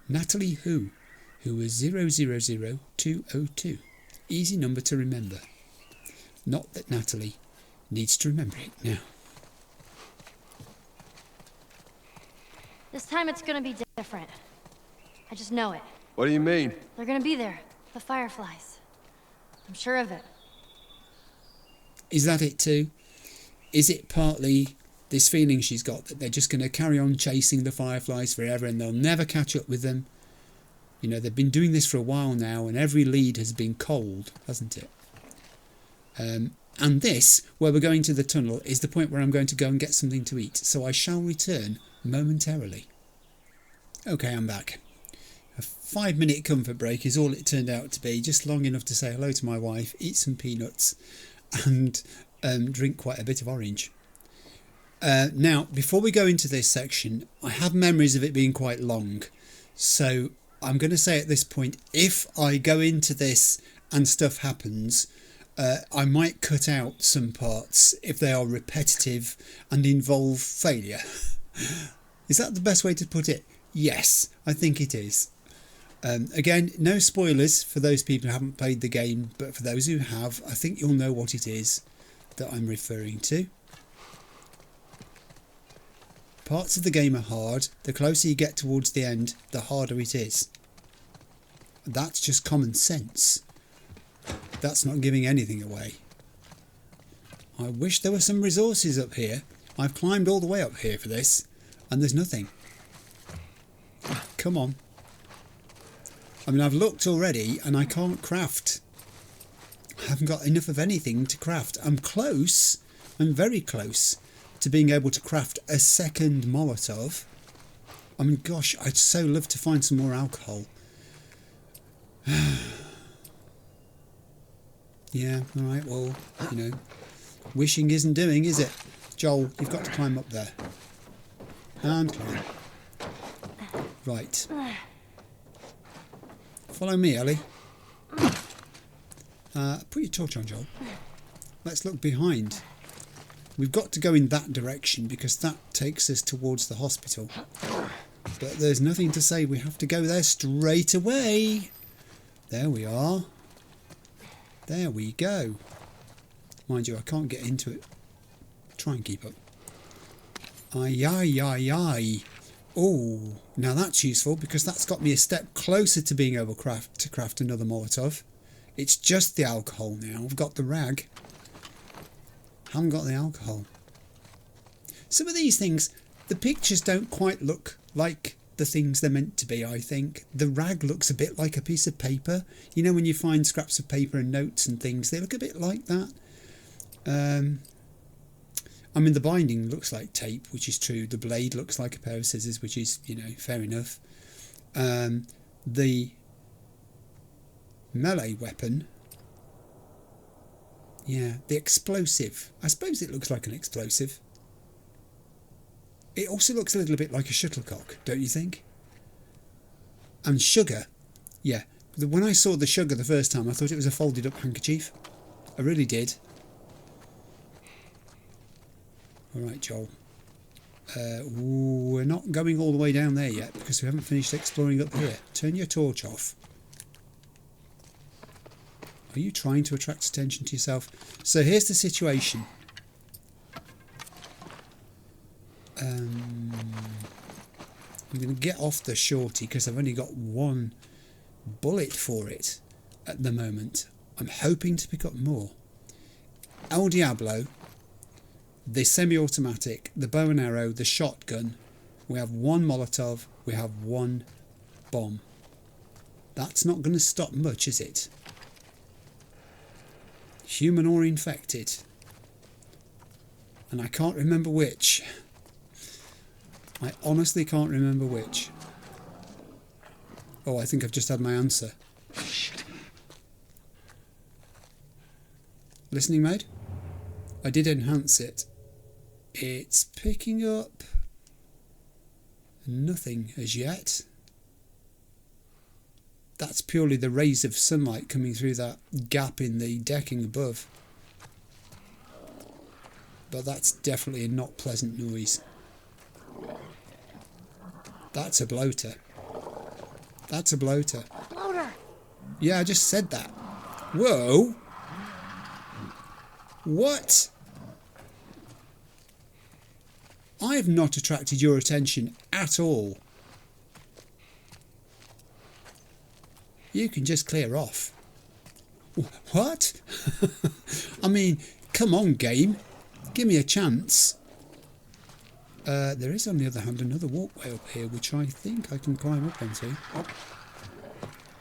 [SPEAKER 1] Natalie who was 000202. Easy number to remember. Not that Natalie needs to remember it now.
[SPEAKER 3] This time it's gonna be different. I just know it.
[SPEAKER 2] What do you mean?
[SPEAKER 3] They're gonna be there. The Fireflies. I'm sure of it.
[SPEAKER 1] Is that it too? Is it partly this feeling she's got that they're just going to carry on chasing the Fireflies forever and they'll never catch up with them? You know, they've been doing this for a while now and every lead has been cold, hasn't it? And this, where we're going to the tunnel, is the point where I'm going to go and get something to eat. So I shall return momentarily. Okay, I'm back. A 5-minute comfort break is all it turned out to be. Just long enough to say hello to my wife, eat some peanuts and drink quite a bit of orange. Now, before we go into this section, I have memories of it being quite long. So I'm going to say at this point, if I go into this and stuff happens, I might cut out some parts if they are repetitive and involve failure. Is that the best way to put it? Yes, I think it is. Again, no spoilers for those people who haven't played the game, but for those who have, I think you'll know what it is that I'm referring to. Parts of the game are hard. The closer you get towards the end, the harder it is. That's just common sense. That's not giving anything away. I wish there were some resources up here. I've climbed all the way up here for this, and there's nothing. Come on. I mean, I've looked already and I can't craft. I haven't got enough of anything to craft. I'm close. I'm very close to being able to craft a second Molotov. I mean, gosh, I'd so love to find some more alcohol. Yeah, alright, well, you know, wishing isn't doing, is it? Joel, you've got to climb up there. And climb. Right. Follow me, Ellie. Put your torch on, Joel. Let's look behind. We've got to go in that direction because that takes us towards the hospital. But there's nothing to say we have to go there straight away. There we are. There we go. Mind you, I can't get into it. Try and keep up. Aye, aye, aye, aye. Oh, now that's useful because that's got me a step closer to being able to craft another Molotov. It's just the alcohol now. I've got the rag. Haven't got the alcohol. Some of these things, the pictures don't quite look like the things they're meant to be, I think. The rag looks a bit like a piece of paper. You know when you find scraps of paper and notes and things, they look a bit like that. I mean, the binding looks like tape, which is true. The blade looks like a pair of scissors, which is, you know, fair enough. The melee weapon, yeah, the explosive. I suppose it looks like an explosive. It also looks a little bit like a shuttlecock, don't you think? And sugar, yeah. When I saw the sugar the first time, I thought it was a folded up handkerchief. I really did. Alright, Joel. We're not going all the way down there yet because we haven't finished exploring up here. Turn your torch off. Are you trying to attract attention to yourself? So here's the situation. I'm going to get off the shorty because I've only got one bullet for it at the moment. I'm hoping to pick up more. El Diablo, the semi-automatic, the bow and arrow, the shotgun. We have one Molotov, we have one bomb. That's not going to stop much, is it? Human or infected. And I can't remember which. I honestly can't remember which. Oh, I think I've just had my answer. Listening mode? I did enhance it. It's picking up nothing as yet. That's purely the rays of sunlight coming through that gap in the decking above. But that's definitely a not pleasant noise. That's a bloater. That's a bloater.
[SPEAKER 3] Bloater!
[SPEAKER 1] Yeah, I just said that. Whoa! What? I have not attracted your attention at all. You can just clear off. What? I mean, come on, game. Give me a chance. There is, on the other hand, another walkway up here, which I think I can climb up onto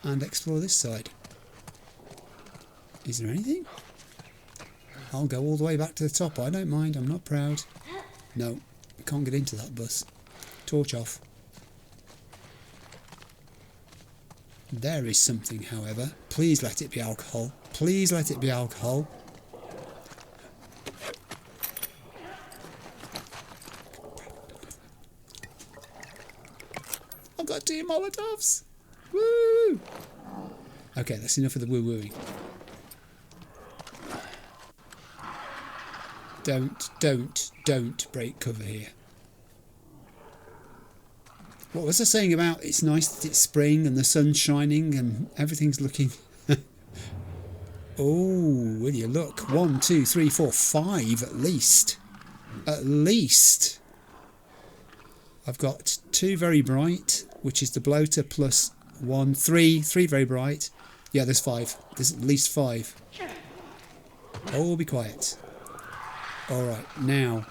[SPEAKER 1] and explore this side. Is there anything? I'll go all the way back to the top. I don't mind. I'm not proud. No, can't get into that bus. Torch off. There is something, however. Please let it be alcohol. Please let it be alcohol. I've got 2 Molotovs. Woo! Okay, that's enough of the woo-wooing. Don't break cover here. What was I saying about it's nice that it's spring and the sun's shining and everything's looking... Oh, will you look? 1, 2, 3, 4, 5 at least. At least. I've got 2 very bright, which is the bloater plus 1, 3 very bright. Yeah, there's 5. There's at least 5. Oh, be quiet. Alright, now,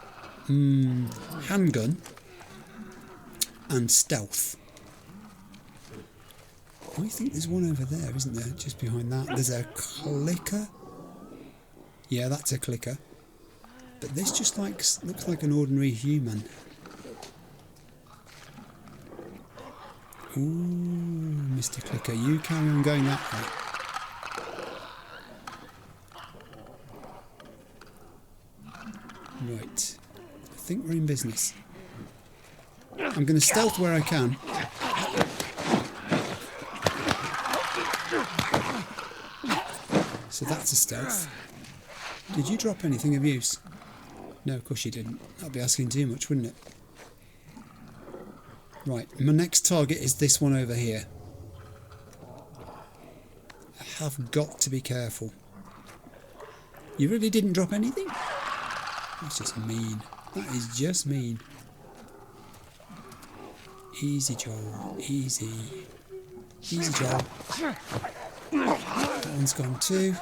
[SPEAKER 1] handgun and stealth. I think there's one over there, isn't there? Just behind that. There's a clicker. Yeah, that's a clicker. But this just looks like an ordinary human. Ooh, Mr. Clicker, you carry on going that way. Right, I think we're in business. I'm going to stealth where I can. So that's a stealth. Did you drop anything of use? No, of course you didn't. That'd be asking too much, wouldn't it? Right, my next target is this one over here. I have got to be careful. You really didn't drop anything? That's just mean. That is just mean. Easy, Joel. Easy. Easy, Joel. That one's gone too.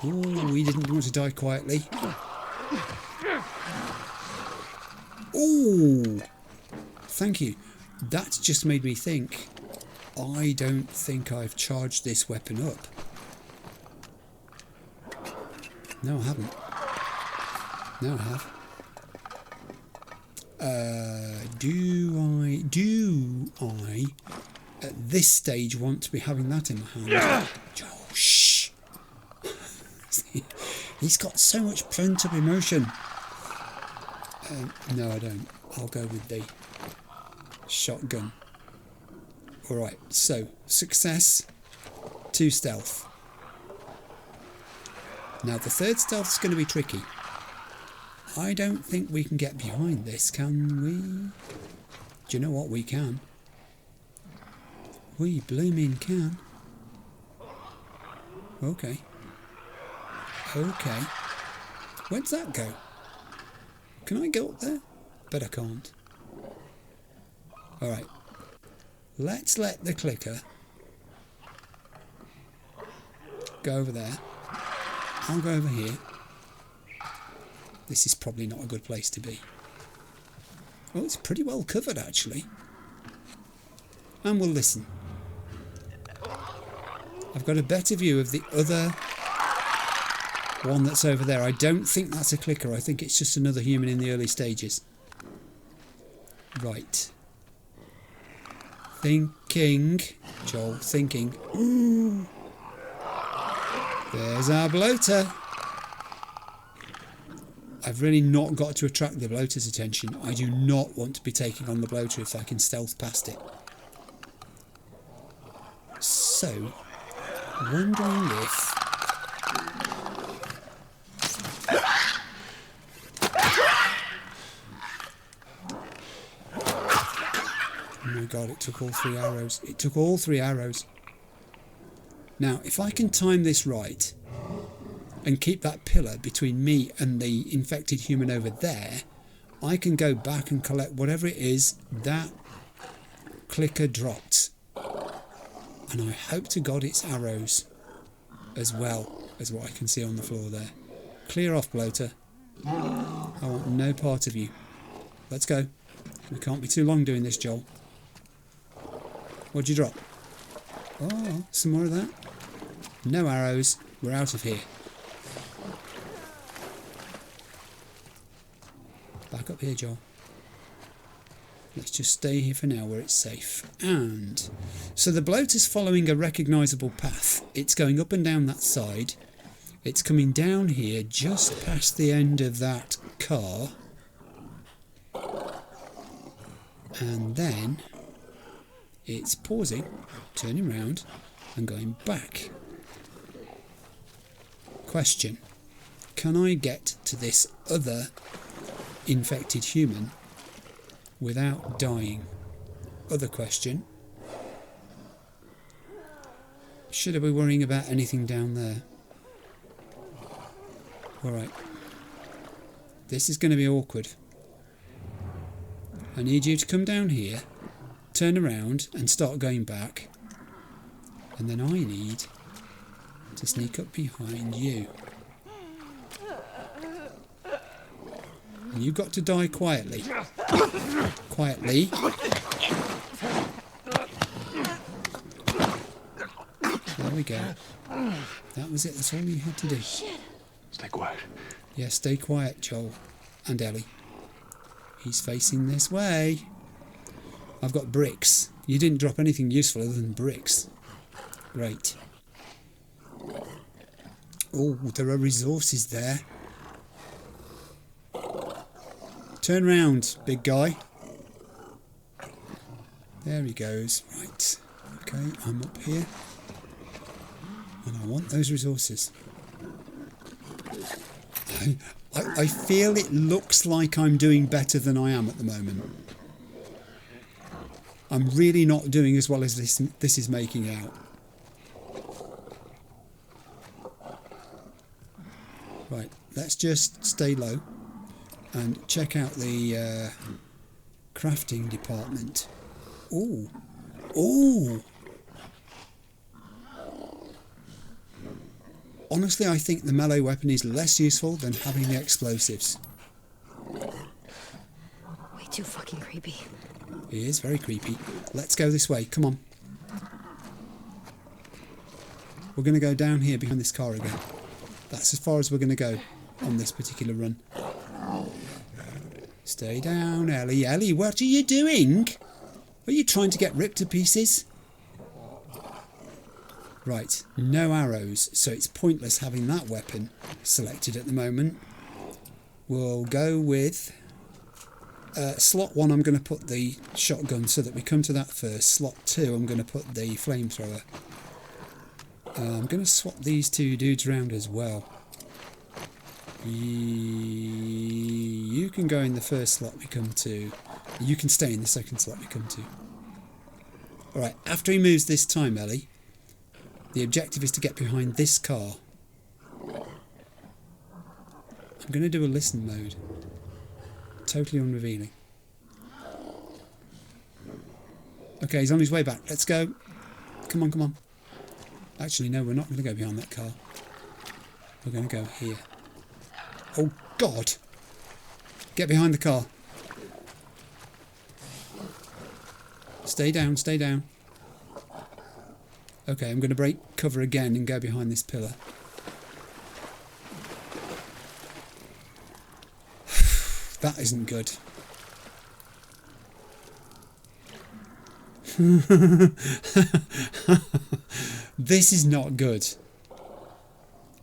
[SPEAKER 1] Oh, we didn't want to die quietly. Oh! Thank you. That's just made me think. I don't think I've charged this weapon up. No, I haven't. No, I have. Do I, at this stage, want to be having that in my hand? Joel, shh! He's got so much pent-up emotion. No, I don't. I'll go with the shotgun. Alright, so, success, 2 stealth. Now, the third stealth is going to be tricky. I don't think we can get behind this, can we? Do you know what? We can. We blooming can. Okay. Okay. Where'd that go? Can I go up there? Bet I can't. Alright. Let's let the clicker go over there. I'll go over here. This is probably not a good place to be. Oh, it's pretty well covered actually. And we'll listen. I've got a better view of the other one that's over there. I don't think that's a clicker. I think it's just another human in the early stages. Right. Thinking. Joel, thinking. Ooh. There's our bloater. I've really not got to attract the bloater's attention. I do not want to be taking on the bloater if I can stealth past it. So, wondering if... Oh my god, it took all 3 arrows. It took all 3 arrows. Now, if I can time this right and keep that pillar between me and the infected human over there, I can go back and collect whatever it is that clicker dropped. And I hope to God it's arrows as well as what I can see on the floor there. Clear off, bloater. I want no part of you. Let's go. We can't be too long doing this, Joel. What'd you drop? Oh, some more of that. No arrows. We're out of here. Back up here, Joel. Let's just stay here for now where it's safe. And so the bloater's following a recognisable path. It's going up and down that side. It's coming down here just past the end of that car. And then it's pausing, turning round and going back. Question. Can I get to this other infected human without dying? Other question. Should I be worrying about anything down there? Alright. This is going to be awkward. I need you to come down here, turn around and start going back. And then I need to sneak up behind you. And you've got to die quietly. Quietly. There we go. That was it. That's all you had to do.
[SPEAKER 2] Stay quiet.
[SPEAKER 1] Yeah, stay quiet, Joel. And Ellie. He's facing this way. I've got bricks. You didn't drop anything useful other than bricks. Great. Oh, there are resources there. Turn round, big guy. There he goes. Right. Okay, I'm up here. And I want those resources. I feel it looks like I'm doing better than I am at the moment. I'm really not doing as well as this is making out. Right, let's just stay low and check out the Crafting department. Ooh. Ooh. Honestly, I think the melee weapon is less useful than having the explosives.
[SPEAKER 3] Way too fucking creepy.
[SPEAKER 1] It is very creepy. Let's go this way. Come on. We're going to go down here behind this car again. That's as far as we're going to go on this particular run. Stay down, Ellie. Ellie, what are you doing? Are you trying to get ripped to pieces? Right, no arrows, so it's pointless having that weapon selected at the moment. We'll go with... slot 1, I'm going to put the shotgun so that we come to that first. Slot 2, I'm going to put the flamethrower. I'm going to swap these two dudes around as well. You can go in the first slot we come to. You can stay in the second slot we come to. Alright, after he moves this time, Ellie, the objective is to get behind this car. I'm going to do a listen mode. Totally unrevealing. Okay, he's on his way back. Let's go. Come on, come on. Actually, no, we're not going to go behind that car. We're going to go here. Oh, God. Get behind the car. Stay down, stay down. Okay, I'm going to break cover again and go behind this pillar. That isn't good. This is not good.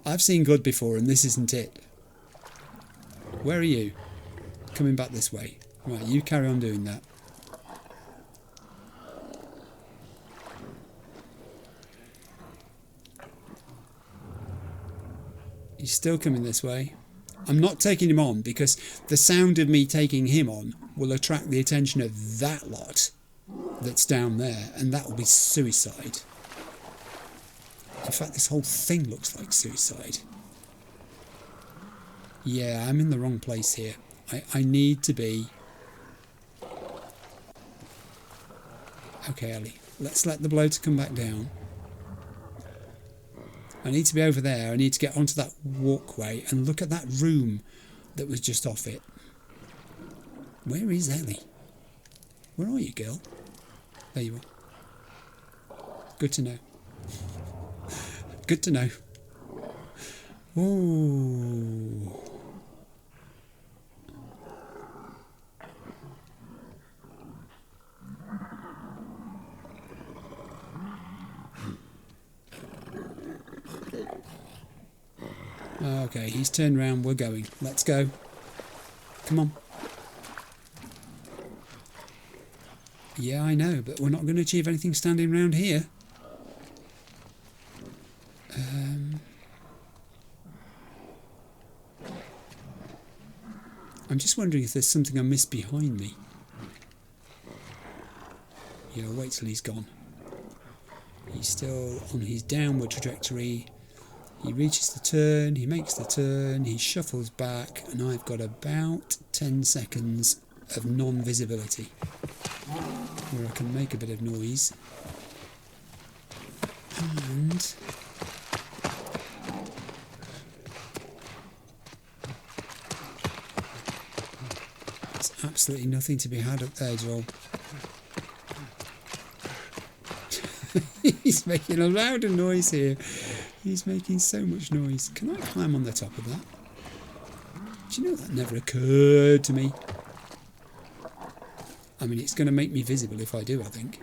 [SPEAKER 1] I've seen good before and this isn't it. Where are you? Coming back this way. Right, you carry on doing that. He's still coming this way. I'm not taking him on because the sound of me taking him on will attract the attention of that lot that's down there, and that will be suicide. In fact, this whole thing looks like suicide. Yeah, I'm in the wrong place here. I need to be... Okay, Ellie, let's let the bloater come back down. I need to be over there. I need to get onto that walkway and look at that room that was just off it. Where is Ellie? Where are you, girl? There you are. Good to know. Good to know. Ooh. Okay, he's turned round, we're going. Let's go. Come on. Yeah, I know, but we're not going to achieve anything standing around here. I'm just wondering if there's something I missed behind me. Yeah, I'll wait till he's gone. He's still on his downward trajectory. He reaches the turn, he makes the turn, he shuffles back, and I've got about 10 seconds of non-visibility where I can make a bit of noise. And there's absolutely nothing to be had up there, Joel. He's making a louder noise here. He's making so much noise. Can I climb on the top of that? Do you know that never occurred to me? I mean, it's going to make me visible if I do, I think.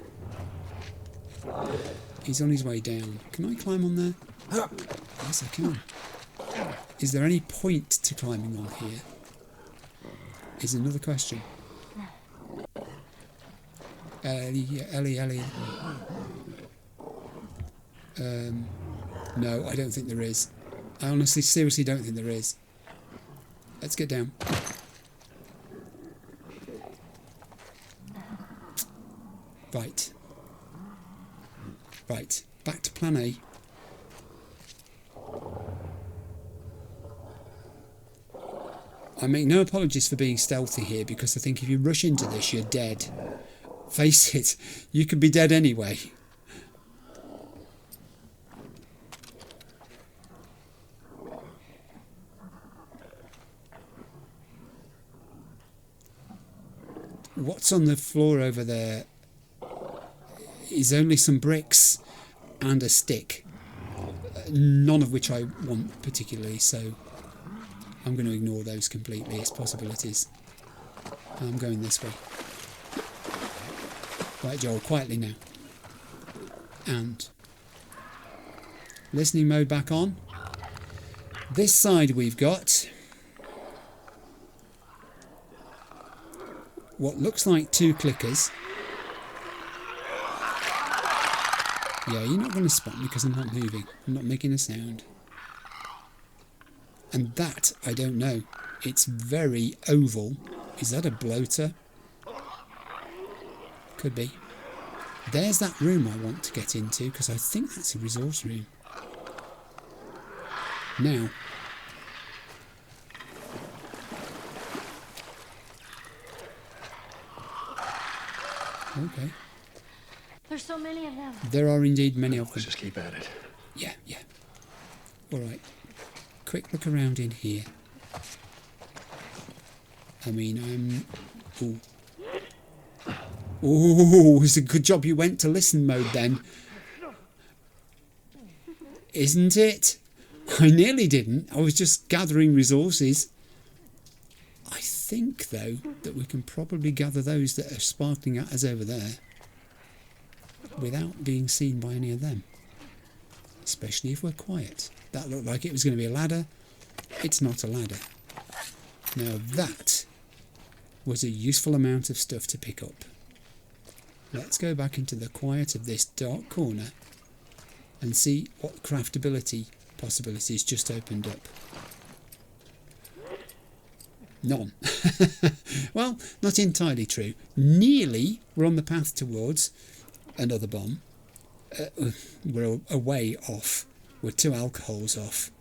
[SPEAKER 1] He's on his way down. Can I climb on there? Yes, I can. Is there any point to climbing on here? Is another question. Ellie. No, I don't think there is. I honestly, seriously don't think there is. Let's get down. Right. Right. Back to plan A. I make no apologies for being stealthy here, because I think if you rush into this, you're dead. Face it, you could be dead anyway. What's on the floor over there is only some bricks and a stick, none of which I want particularly, so I'm going to ignore those completely as possibilities. I'm going this way. Right, Joel, quietly now. And listening mode back on. This side we've got what looks like 2 clickers. Yeah, you're not going to spot me because I'm not moving. I'm not making a sound. And that, I don't know. It's very oval. Is that a bloater? Could be. There's that room I want to get into, because I think that's a resource room. Now. Okay.
[SPEAKER 3] There's so many of them.
[SPEAKER 1] There are indeed many of them.
[SPEAKER 2] Let's just keep at it.
[SPEAKER 1] Yeah. All right. Quick look around in here. I mean, I'm... Ooh, it's a good job you went to listen mode then. Isn't it? I nearly didn't. I was just gathering resources. I think, though, that we can probably gather those that are sparkling at us over there without being seen by any of them. Especially if we're quiet. That looked like it was going to be a ladder. It's not a ladder. Now that was a useful amount of stuff to pick up. Let's go back into the quiet of this dark corner and see what craftability possibilities just opened up. None. Well, not entirely true. Nearly we're on the path towards another bomb. We're a way off. We're 2 alcohols off.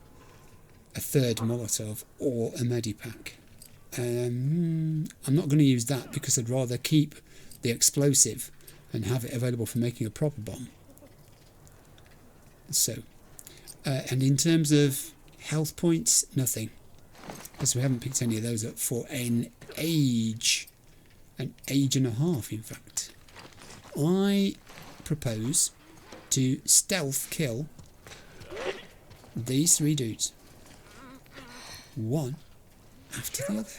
[SPEAKER 1] A 3rd Molotov or a Medipack. I'm not going to use that because I'd rather keep the explosive and have it available for making a proper bomb. So, and in terms of health points, nothing. Because we haven't picked any of those up for an age and a half, in fact. I propose to stealth kill these 3 dudes. One after the other.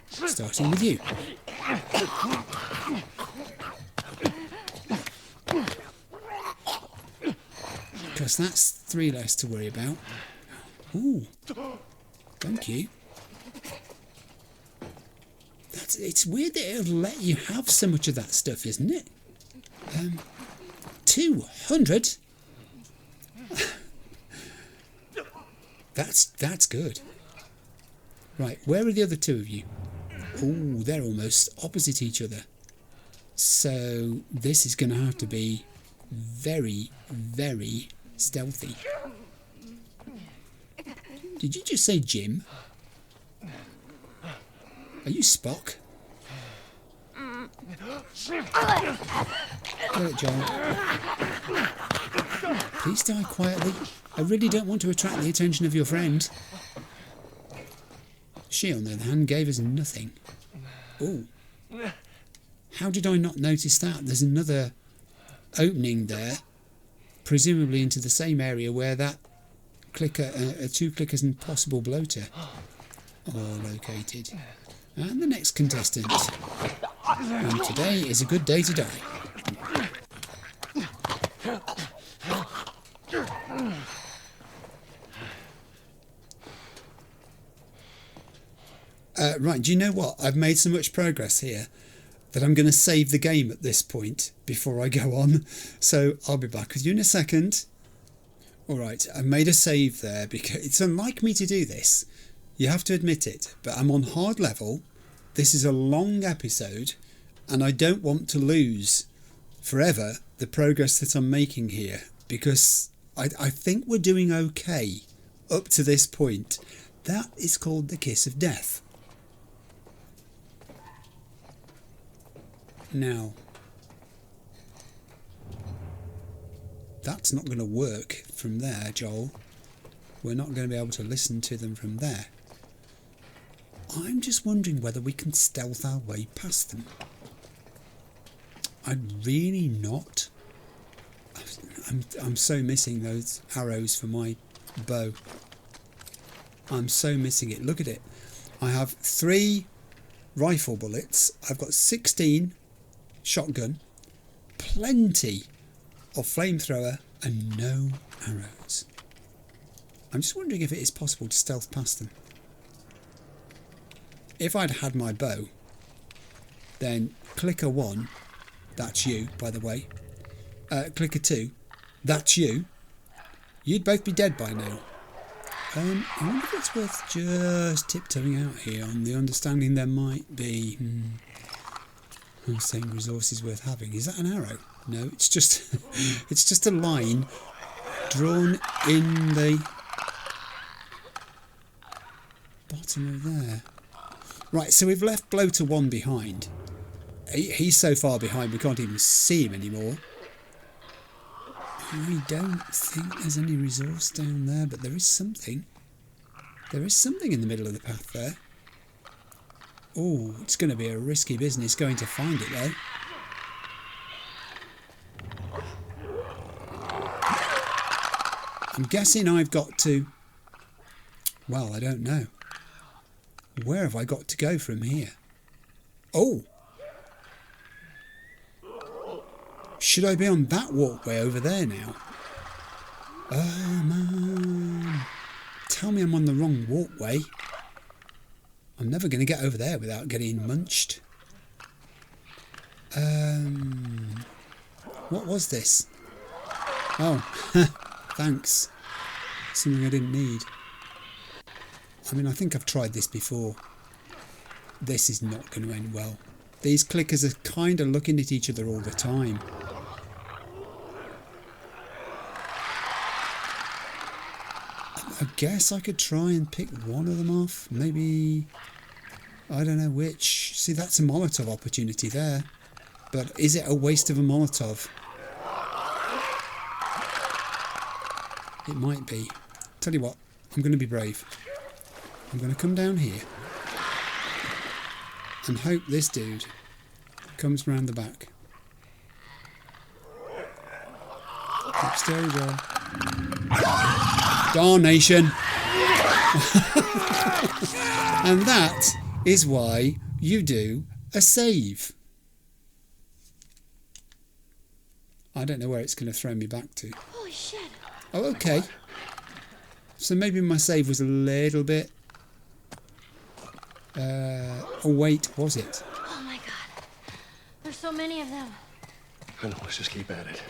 [SPEAKER 1] Starting with you. Because that's 3 less to worry about. Ooh. Thank you. It's weird that it'll let you have so much of that stuff, isn't it? 200? That's good. Right, where are the other 2 of you? Oh, they're almost opposite each other. So this is going to have to be very, very stealthy. Did you just say Jim? Are you Spock? Get it, Joel. Please die quietly. I really don't want to attract the attention of your friend. She, on the other hand, gave us nothing. Oh. How did I not notice that? There's another opening there, presumably into the same area where that clicker, 2 clickers and possible bloater are located. And the next contestant. And today is a good day to die. Right, do you know what? I've made so much progress here that I'm going to save the game at this point before I go on. So I'll be back with you in a second. Alright, I've made a save there because it's unlike me to do this. You have to admit it, but I'm on hard level. This is a long episode and I don't want to lose forever the progress that I'm making here because I think we're doing okay up to this point. That is called the kiss of death. Now, that's not going to work from there, Joel. We're not going to be able to listen to them from there. I'm just wondering whether we can stealth our way past them. I'd really not. I'm so missing those arrows for my bow. I'm so missing it. Look at it. I have 3 rifle bullets. I've got 16 shotgun, plenty of flamethrower, and no arrows. I'm just wondering if it is possible to stealth past them. If I'd had my bow, then clicker 1, that's you, by the way. Clicker 2, that's you. You'd both be dead by now. I wonder if it's worth just tiptoeing out here on the understanding there might be... I'm saying resources worth having. Is that an arrow? No, it's just it's just a line drawn in the bottom of there. Right, so we've left Bloater 1 behind. He's so far behind we can't even see him anymore. I don't think there's any resource down there, but there is something. There is something in the middle of the path there. Oh, it's going to be a risky business going to find it though. I'm guessing I've got to... Well, I don't know. Where have I got to go from here? Oh! Should I be on that walkway over there now? Oh, man. Tell me I'm on the wrong walkway. I'm never going to get over there without getting munched. What was this? Oh, thanks. Something I didn't need. I mean, I think I've tried this before. This is not going to end well. These clickers are kind of looking at each other all the time. I guess I could try and pick one of them off. Maybe... I don't know which. See, that's a Molotov opportunity there. But is it a waste of a Molotov? It might be. Tell you what, I'm going to be brave. I'm going to come down here and hope this dude comes round the back. There we go. Darnation! And that is why you do a save. I don't know where it's going to throw me back to.
[SPEAKER 3] Holy shit.
[SPEAKER 1] Oh, okay. So maybe my save was a little bit... oh wait, was it?
[SPEAKER 3] Oh my god. There's so many of them.
[SPEAKER 2] I know, let's just keep at it.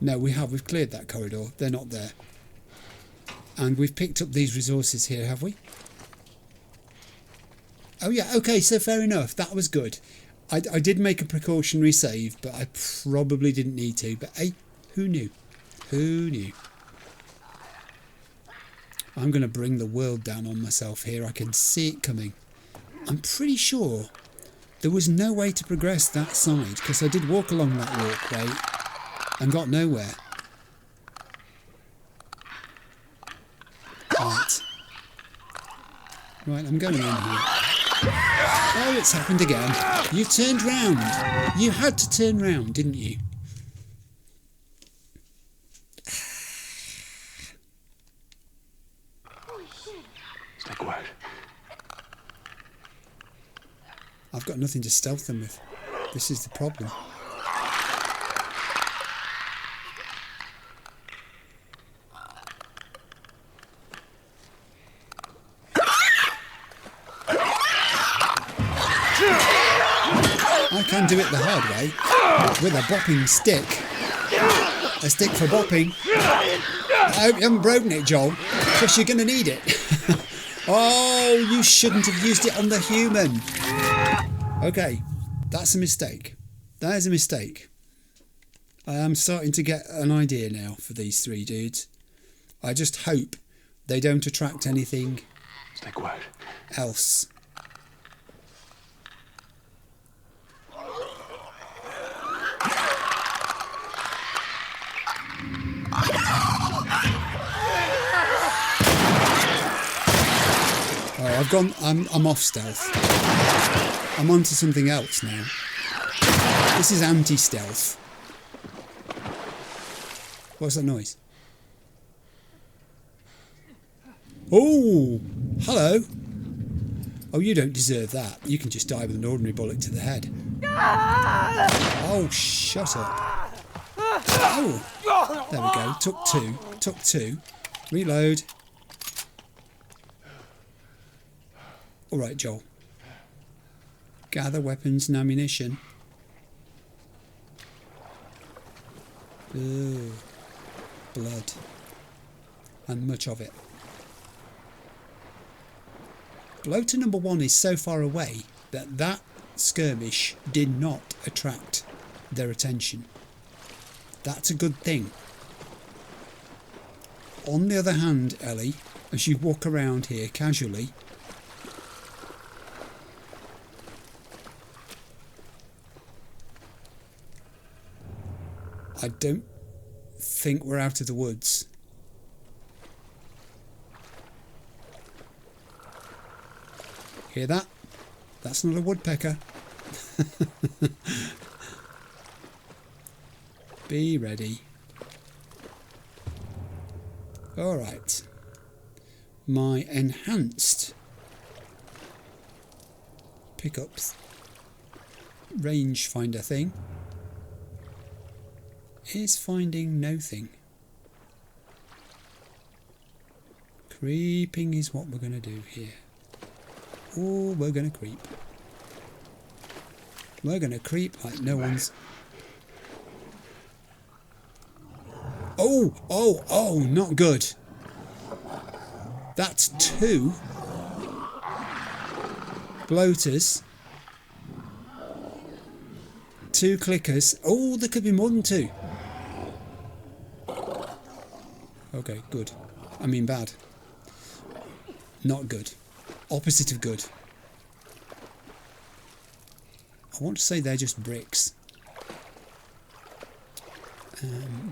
[SPEAKER 1] No, we've cleared that corridor. They're not there. And we've picked up these resources here, have we? Oh yeah, okay, so fair enough. That was good. I did make a precautionary save, but I probably didn't need to. But hey, who knew? Who knew? I'm going to bring the world down on myself here. I can see it coming. I'm pretty sure there was no way to progress that side, because I did walk along that walkway and got nowhere. Right, I'm going in here. Oh, it's happened again. You turned round. You had to turn round, didn't you?
[SPEAKER 3] Holy shit.
[SPEAKER 2] Stay quiet.
[SPEAKER 1] I've got nothing to stealth them with. This is the problem. I can do it the hard way, with a bopping stick. A stick for bopping. I hope you haven't broken it, Joel, because you're going to need it. Oh, you shouldn't have used it on the human. Okay, that's a mistake. That is a mistake. I am starting to get an idea now for these 3 dudes. I just hope they don't attract anything
[SPEAKER 2] Stay quiet.
[SPEAKER 1] else. Oh, I'm off stealth. I'm onto something else now. This is anti-stealth. What's that noise? Oh, hello. Oh, you don't deserve that. You can just die with an ordinary bullet to the head. Oh, shut up. Oh, there we go. Took two. Took two. Reload. All right, Joel. Gather weapons and ammunition. Ooh, blood. And much of it. Bloater number 1 is so far away that skirmish did not attract their attention. That's a good thing. On the other hand, Ellie, as you walk around here casually, I don't think we're out of the woods. Hear that? That's not a woodpecker. Be ready. Alright. My enhanced pickups rangefinder thing is finding nothing. Creeping is what we're going to do here. Oh, we're going to creep. We're going to creep like no one's... Oh, not good. That's 2 bloaters. 2 clickers. Oh, there could be more than 2. Okay, good. I mean bad. Not good. Opposite of good. I want to say they're just bricks.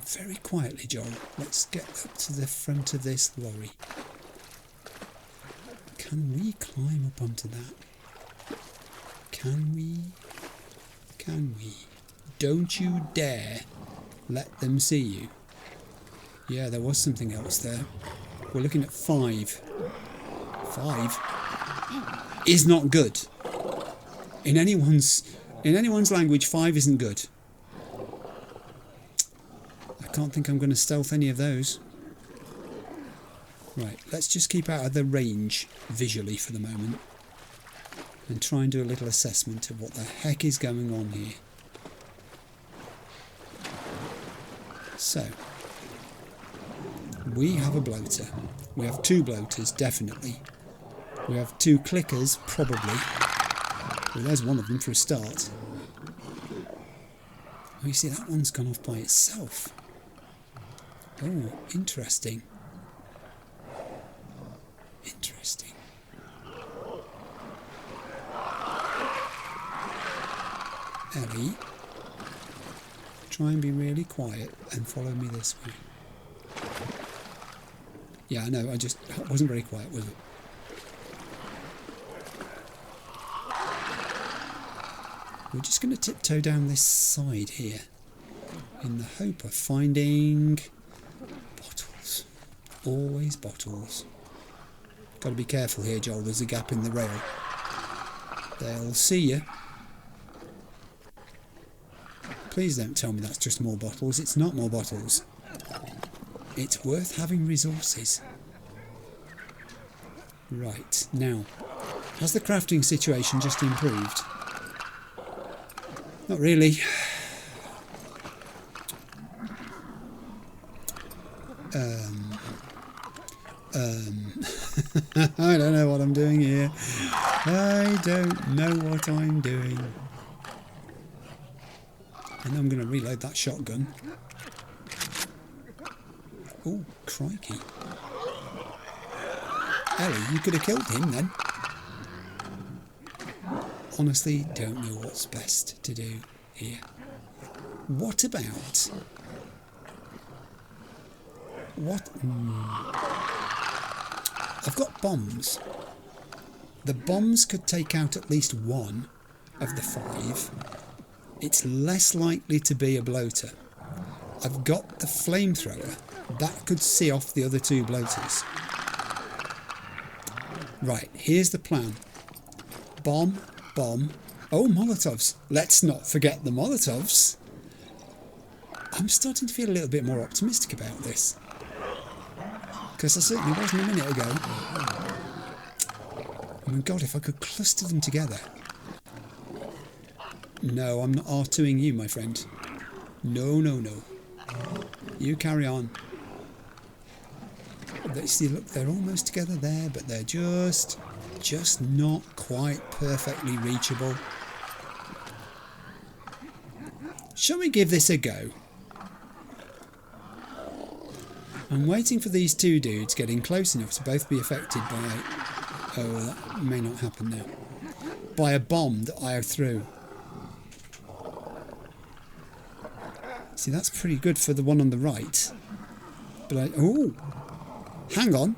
[SPEAKER 1] Very quietly, Joel. Let's get up to the front of this lorry. Can we climb up onto that? Can we? Can we? Don't you dare let them see you. Yeah, there was something else there. We're looking at 5. 5 is not good. In anyone's language, 5 isn't good. I can't think I'm going to stealth any of those. Right, let's just keep out of the range visually for the moment and try and do a little assessment of what the heck is going on here. So, we have a bloater. We have 2 bloaters, definitely. We have 2 clickers, probably. Well, there's one of them for a start. Oh, you see, that one's gone off by itself. Oh, interesting. Interesting. Ellie, try and be really quiet and follow me this way. Yeah, I know, I wasn't very quiet, was it? We're just going to tiptoe down this side here in the hope of finding bottles. Always bottles. Got to be careful here, Joel. There's a gap in the rail. They'll see you. Please don't tell me that's just more bottles. It's not more bottles. It's worth having resources. Right, now, has the crafting situation just improved? Not really. I don't know what I'm doing here. I don't know what I'm doing. And I'm going to reload that shotgun. Oh, crikey. Ellie, you could have killed him then. Honestly, don't know what's best to do here. What about... What? I've got bombs. The bombs could take out at least one of the 5. It's less likely to be a bloater. I've got the flamethrower. That could see off the other 2 bloaters. Right, here's the plan. Bomb, bomb. Oh, Molotovs. Let's not forget the Molotovs. I'm starting to feel a little bit more optimistic about this. Because I certainly wasn't a minute ago. Oh my god, if I could cluster them together. No, I'm not R2ing you, my friend. No, no, no. You carry on. See, look, they're almost together there, but they're just not quite perfectly reachable. Shall we give this a go? I'm waiting for these 2 dudes getting close enough to both be affected by... Oh, that may not happen now. By a bomb that I threw. See, that's pretty good for the one on the right. But oh! Hang on.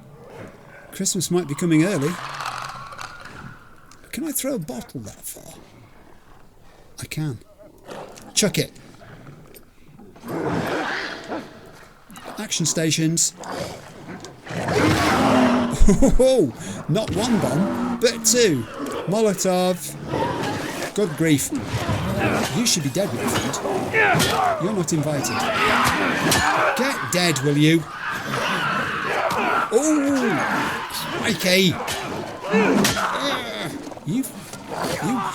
[SPEAKER 1] Christmas might be coming early. Can I throw a bottle that far? I can. Chuck it. Action stations. Oh, not 1 bomb, but 2. Molotov. Good grief. You should be dead, my friend. You're not invited. Get dead, will you? Oh, crikey. You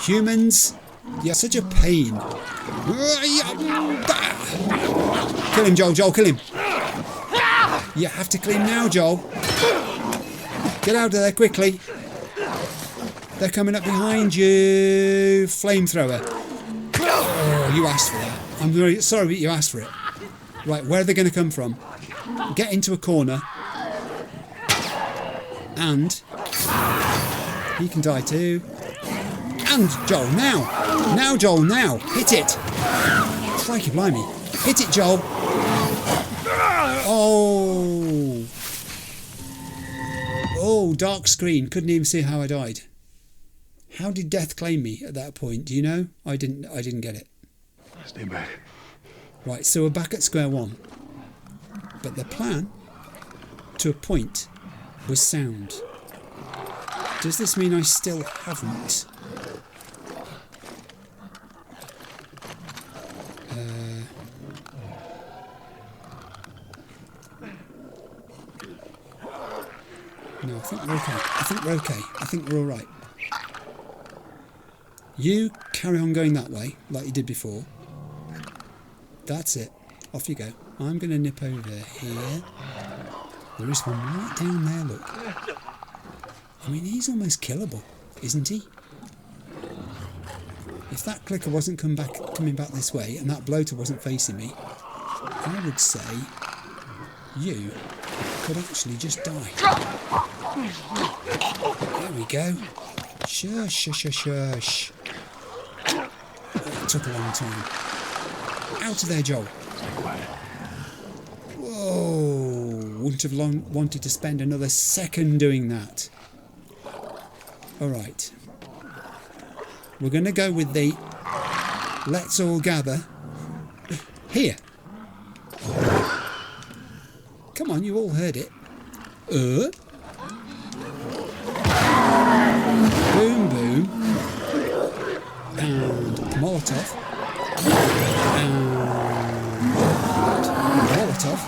[SPEAKER 1] humans. You're such a pain. Kill him, Joel. Joel, kill him. You have to clean now, Joel. Get out of there quickly. They're coming up behind you. Flamethrower. Oh, you asked for that. I'm very sorry, but you asked for it. Right, where are they going to come from? Get into a corner. And he can die too. And Joel, now. Now, Joel, now. Hit it. Crikey blimey. Hit it, Joel. Oh. Oh, dark screen. Couldn't even see how I died. How did death claim me at that point? Do you know? I didn't get it.
[SPEAKER 2] Stay back.
[SPEAKER 1] Right, so we're back at square one. But the plan, to a point, was sound. Does this mean I still haven't? No, I think we're okay. I think we're okay. I think we're all right. You carry on going that way, like you did before. That's it. Off you go. I'm going to nip over here. There is one right down there, look. I mean, he's almost killable, isn't he? If that clicker wasn't coming back this way, and that bloater wasn't facing me, I would say you could actually just die. There we go. Shush, shush, shush, shush. That took a long time. Out of there, Joel. Whoa. Wouldn't have wanted to spend another second doing that. Alright. We're going to go with the let's all gather here. Come on, you all heard it. Boom, boom. And Molotov. And Molotov.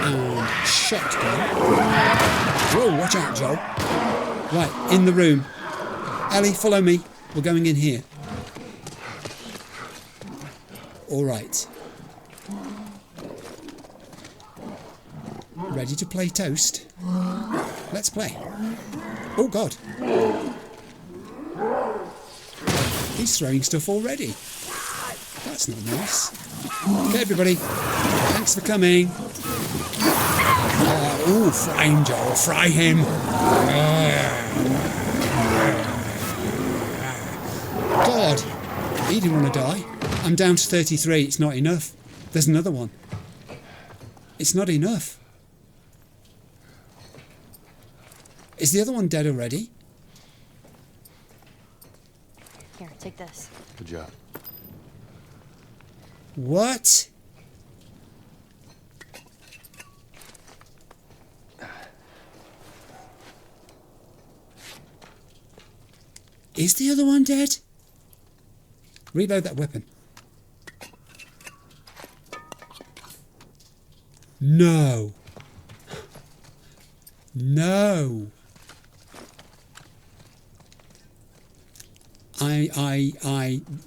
[SPEAKER 1] And shotgun. Whoa, watch out, Joel. Right, in the room. Ellie, follow me. We're going in here. All right. Ready to play toast? Let's play. Oh, God. He's throwing stuff already. That's not nice. Okay, everybody. Thanks for coming. Ooh, fry him, Joel, fry him. God, he didn't want to die. I'm down to 33, it's not enough. There's another one. It's not enough. Is the other one dead already?
[SPEAKER 3] Here, take this.
[SPEAKER 2] Good job.
[SPEAKER 1] What? Is the other one dead? Reload that weapon. No. No.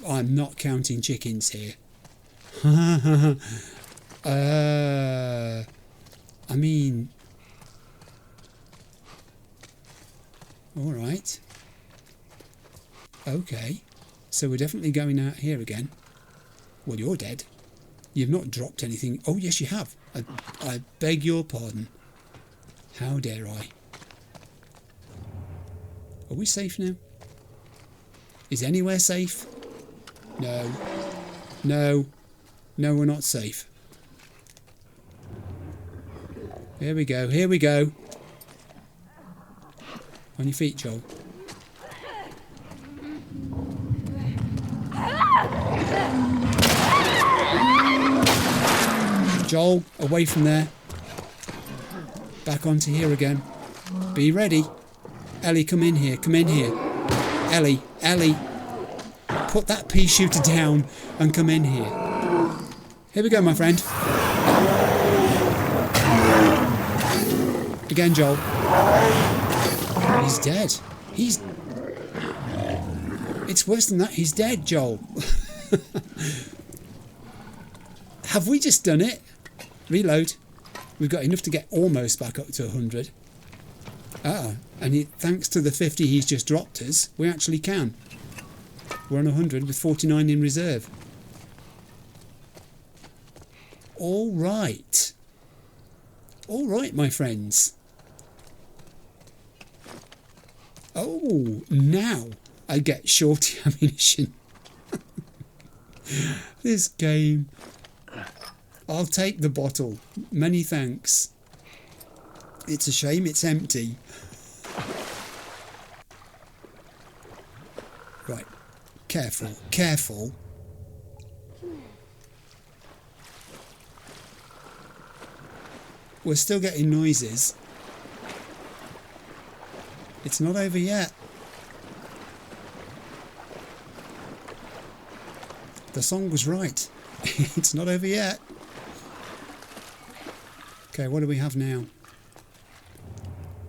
[SPEAKER 1] I'm not counting chickens here. I mean, all right. Okay, so we're definitely going out here again. Well, you're dead. You've not dropped anything. Oh, yes, you have. I beg your pardon. How dare I? Are we safe now? Is anywhere safe? No. No. No, we're not safe. Here we go. Here we go. On your feet, Joel. Joel, away from there. Back onto here again. Be ready. Ellie, come in here. Come in here. Ellie, Ellie. Put that pea shooter down and come in here. Here we go, my friend. Again, Joel. He's dead. He's... It's worse than that. He's dead, Joel. Have we just done it? Reload. We've got enough to get almost back up to 100. And thanks to the 50 he's just dropped us, we actually can. We're on 100 with 49 in reserve. All right. All right, my friends. Oh, now I get shorty ammunition. This game. I'll take the bottle. Many thanks. It's a shame it's empty. Right. Careful. Careful. We're still getting noises. It's not over yet. The song was right. It's not over yet. Okay, what do we have now?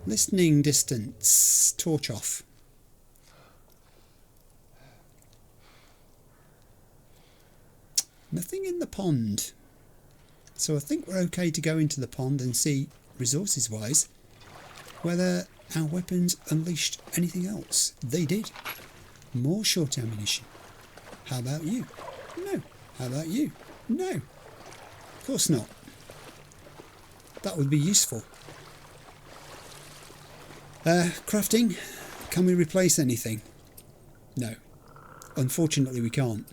[SPEAKER 1] Listening distance. Torch off. Nothing in the pond. So I think we're okay to go into the pond and see, resources wise, whether our weapons unleashed anything else. They did. More short ammunition. How about you? No. How about you? No. Of course not. That would be useful. Crafting. Can we replace anything? No. Unfortunately we can't.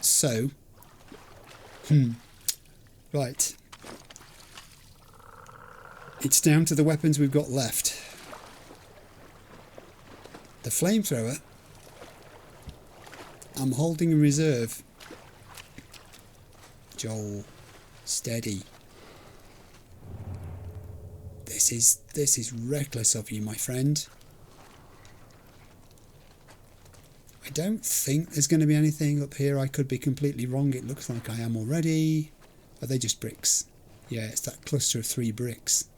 [SPEAKER 1] So. Right. It's down to the weapons we've got left. The flamethrower. I'm holding in reserve. Joel. Steady. This is reckless of you, my friend. I don't think there's going to be anything up here. I could be completely wrong. It looks like I am already. Are they just bricks? Yeah, it's that cluster of 3 bricks.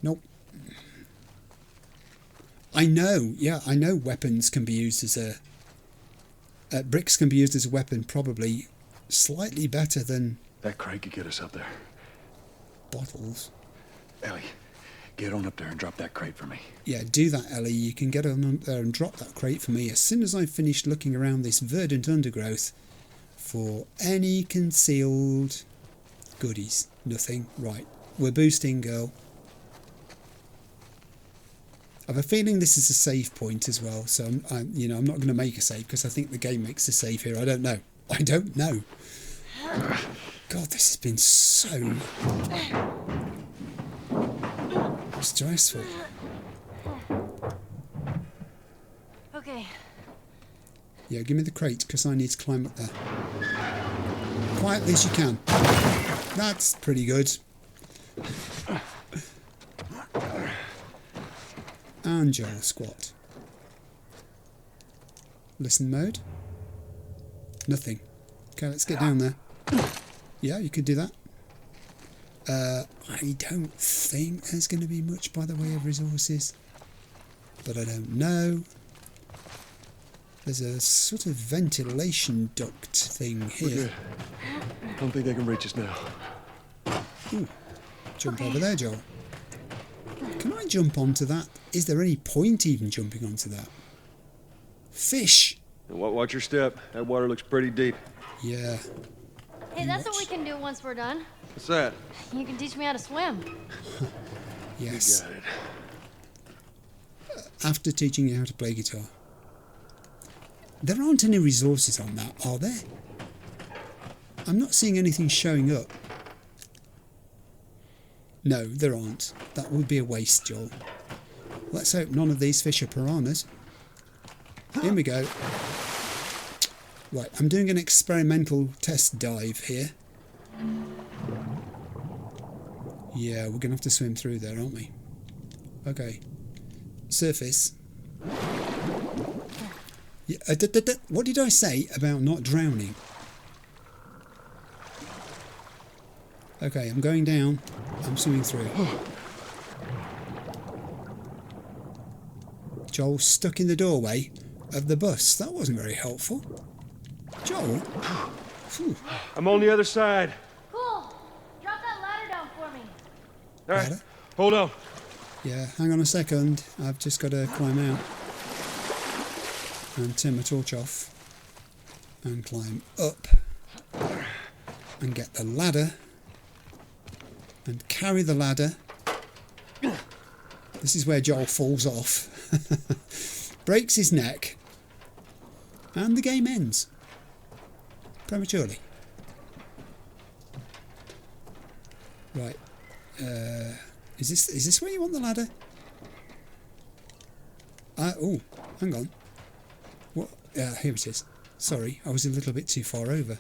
[SPEAKER 1] Nope. I know, yeah, I know weapons can be used as a... bricks can be used as a weapon, probably slightly better than...
[SPEAKER 4] That crate could get us up there.
[SPEAKER 1] Bottles.
[SPEAKER 4] Ellie, get on up there and drop that crate for me.
[SPEAKER 1] Yeah, do that, Ellie. You can get on up there and drop that crate for me as soon as I've finished looking around this verdant undergrowth for any concealed goodies. Nothing. Right. we're boosting, girl. I have a feeling this is a save point as well, so I'm not going to make a save because I think the game makes a save here. I don't know. God, this has been so stressful.
[SPEAKER 3] Okay.
[SPEAKER 1] Yeah, give me the crate because I need to climb up there. Quietly as you can. That's pretty good. And Joel squat. Listen mode. Nothing. Okay, let's get down there. Yeah, you could do that. I don't think there's going to be much by the way of resources. But I don't know. There's a sort of ventilation duct thing here.
[SPEAKER 2] I don't think they can reach us now.
[SPEAKER 1] Ooh, jump over there, Joel. Can I jump onto that? Is there any point even jumping onto that? Fish!
[SPEAKER 2] And watch your step. That water looks pretty deep.
[SPEAKER 1] Yeah.
[SPEAKER 3] Hey, that's what we can do once we're done.
[SPEAKER 2] What's that?
[SPEAKER 3] You can teach me how to swim.
[SPEAKER 1] Yes.
[SPEAKER 2] Got it.
[SPEAKER 1] After teaching you how to play guitar. There aren't any resources on that, are there? I'm not seeing anything showing up. No, there aren't. That would be a waste, Joel. Let's hope none of these fish are piranhas. Here we go. Right, I'm doing an experimental test dive here. Yeah, we're going to have to swim through there, aren't we? Okay. Surface. Yeah, what did I say about not drowning? Okay, I'm going down. I'm swimming through. Joel stuck in the doorway of the bus. That wasn't very helpful. Joel? Phew.
[SPEAKER 2] I'm on the other side.
[SPEAKER 3] Cool. Drop that ladder down for me.
[SPEAKER 2] All right,
[SPEAKER 1] Ladder?
[SPEAKER 2] hold on.
[SPEAKER 1] Yeah, hang on a second. I've just got to climb out. And turn my torch off. And climb up. And get the ladder. And carry the ladder. This is where Joel falls off. Breaks his neck. And the game ends. Prematurely. Right. Is this where you want the ladder? Oh, hang on. What? Here it is. Sorry, I was a little bit too far over.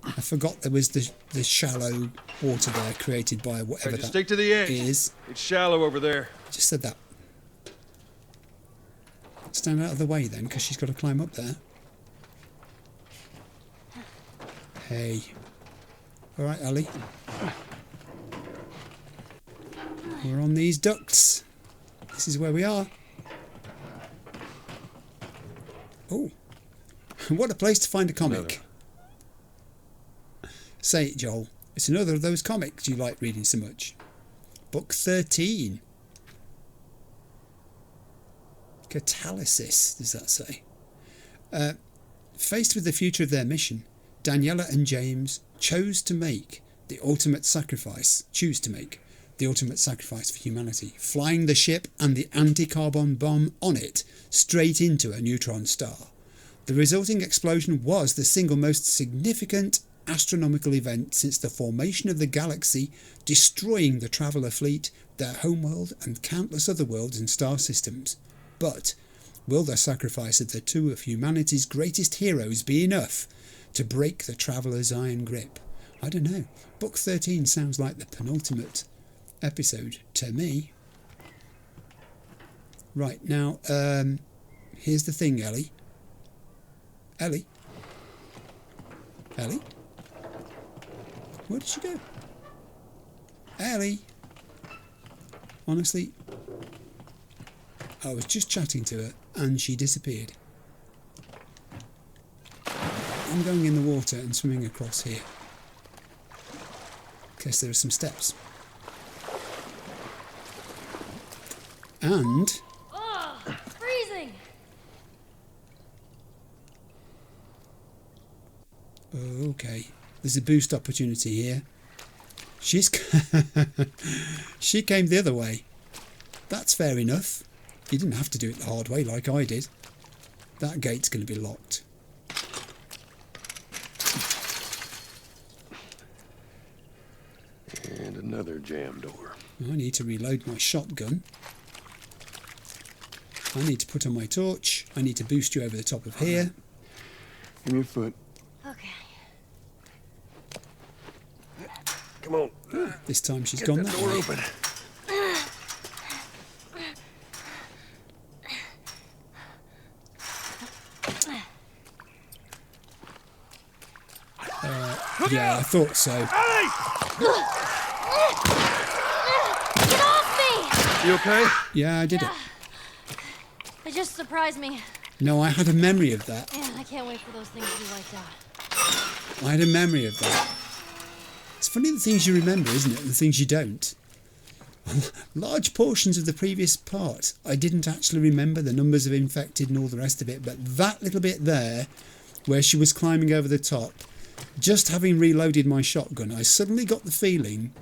[SPEAKER 1] I forgot there was the shallow water there created by whatever
[SPEAKER 2] Right, just
[SPEAKER 1] that
[SPEAKER 2] stick to the edge.
[SPEAKER 1] is.
[SPEAKER 2] It's shallow over there.
[SPEAKER 1] Just said that. Stand out of the way then, because she's got to climb up there. Hey. Alright, Ellie. We're on these ducts. This is where we are. Oh. What a place to find a comic. Say it, Joel. It's another of those comics you like reading so much. Book 13. Catalysis, does that say? Faced with the future of their mission, Daniela and James choose to make the ultimate sacrifice for humanity, flying the ship and the anti-carbon bomb on it straight into a neutron star. The resulting explosion was the single most significant astronomical event since the formation of the galaxy, destroying the Traveller fleet, their homeworld and countless other worlds and star systems. But will the sacrifice of the two of humanity's greatest heroes be enough to break the Traveller's iron grip? I don't know. Book 13 sounds like the penultimate episode to me. Right, now, here's the thing, Ellie. Ellie? Ellie? Where did she go? Ellie? Honestly, I was just chatting to her and she disappeared. I'm going in the water and swimming across here. In case there are some steps. And...
[SPEAKER 3] Ugh, freezing!
[SPEAKER 1] Okay, there's a boost opportunity here. She's she came the other way. That's fair enough. You didn't have to do it the hard way like I did. That gate's going to be locked.
[SPEAKER 2] And another jam door.
[SPEAKER 1] I need to reload my shotgun. I need to put on my torch. I need to boost you over the top of here.
[SPEAKER 2] Give me a foot.
[SPEAKER 3] Okay.
[SPEAKER 2] Come on.
[SPEAKER 1] This time she's
[SPEAKER 2] Get
[SPEAKER 1] gone
[SPEAKER 2] that
[SPEAKER 1] that
[SPEAKER 2] door
[SPEAKER 1] way.
[SPEAKER 2] open.
[SPEAKER 1] Yeah, I thought so.
[SPEAKER 3] Get off me!
[SPEAKER 2] You okay?
[SPEAKER 1] Yeah, I did it.
[SPEAKER 3] It just surprised me.
[SPEAKER 1] No, I had a memory of that.
[SPEAKER 3] Man, I can't wait for those things to be wiped out.
[SPEAKER 1] I had a memory of that. It's funny the things you remember, isn't it? And the things you don't. Large portions of the previous part, I didn't actually remember the numbers of infected and all the rest of it, but that little bit there, where she was climbing over the top, just having reloaded my shotgun, I suddenly got the feeling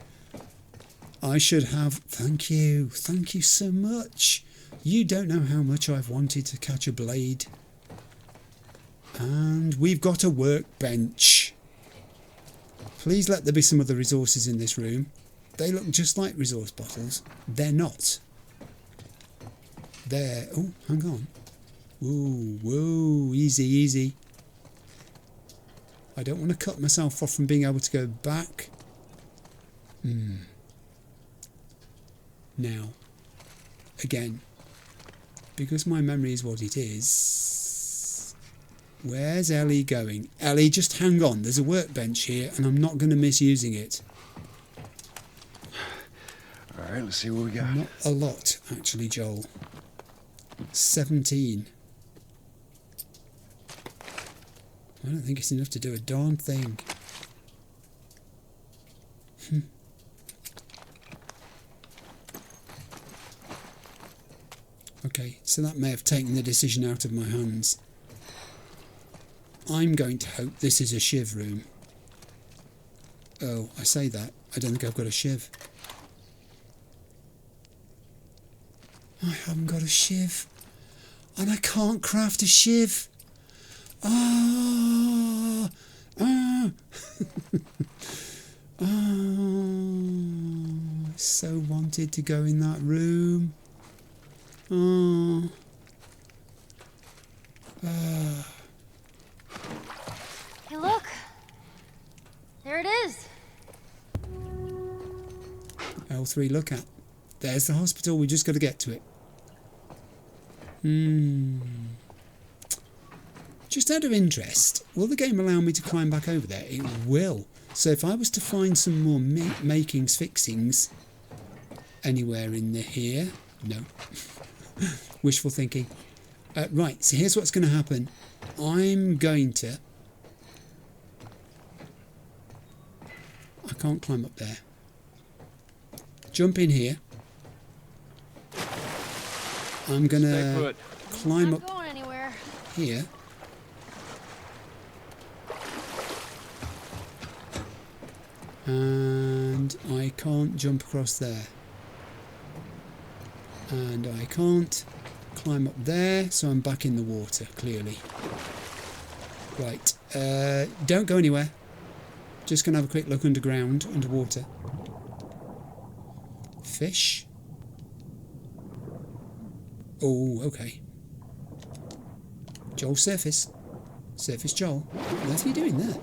[SPEAKER 1] I should have... Thank you so much. You don't know how much I've wanted to catch a blade. And we've got a workbench. Please let there be some other resources in this room. They look just like resource bottles. They're not. They're... Oh, hang on. Whoa, easy, easy. I don't want to cut myself off from being able to go back. Now, again, because my memory is what it is, where's Ellie going? Ellie, just hang on. There's a workbench here and I'm not going to miss using it.
[SPEAKER 2] All right, let's see what we got.
[SPEAKER 1] Not a lot, actually, Joel. 17. I don't think it's enough to do a darn thing. Okay, so that may have taken the decision out of my hands. I'm going to hope this is a shiv room. Oh, I say that. I don't think I've got a shiv. I haven't got a shiv. And I can't craft a shiv. Ah! Ah! Oh, I so wanted to go in that room. Oh. Ah.
[SPEAKER 3] Hey, look. There it is.
[SPEAKER 1] L3, look at. There's the hospital. We just got to get to it. Just out of interest, will the game allow me to climb back over there? It will. So if I was to find some more makings, fixings anywhere in here... No. Wishful thinking. Right, so here's what's going to happen. I'm going to... I can't climb up there. Jump in here. I'm going to climb
[SPEAKER 3] Not
[SPEAKER 1] up
[SPEAKER 3] going anywhere.
[SPEAKER 1] here. And I can't jump across there. And I can't climb up there, so I'm back in the water, clearly. Right, don't go anywhere. Just going to have a quick look underground, underwater. Fish. Oh, okay. Joel, surface. Surface Joel. What on earth are you doing there?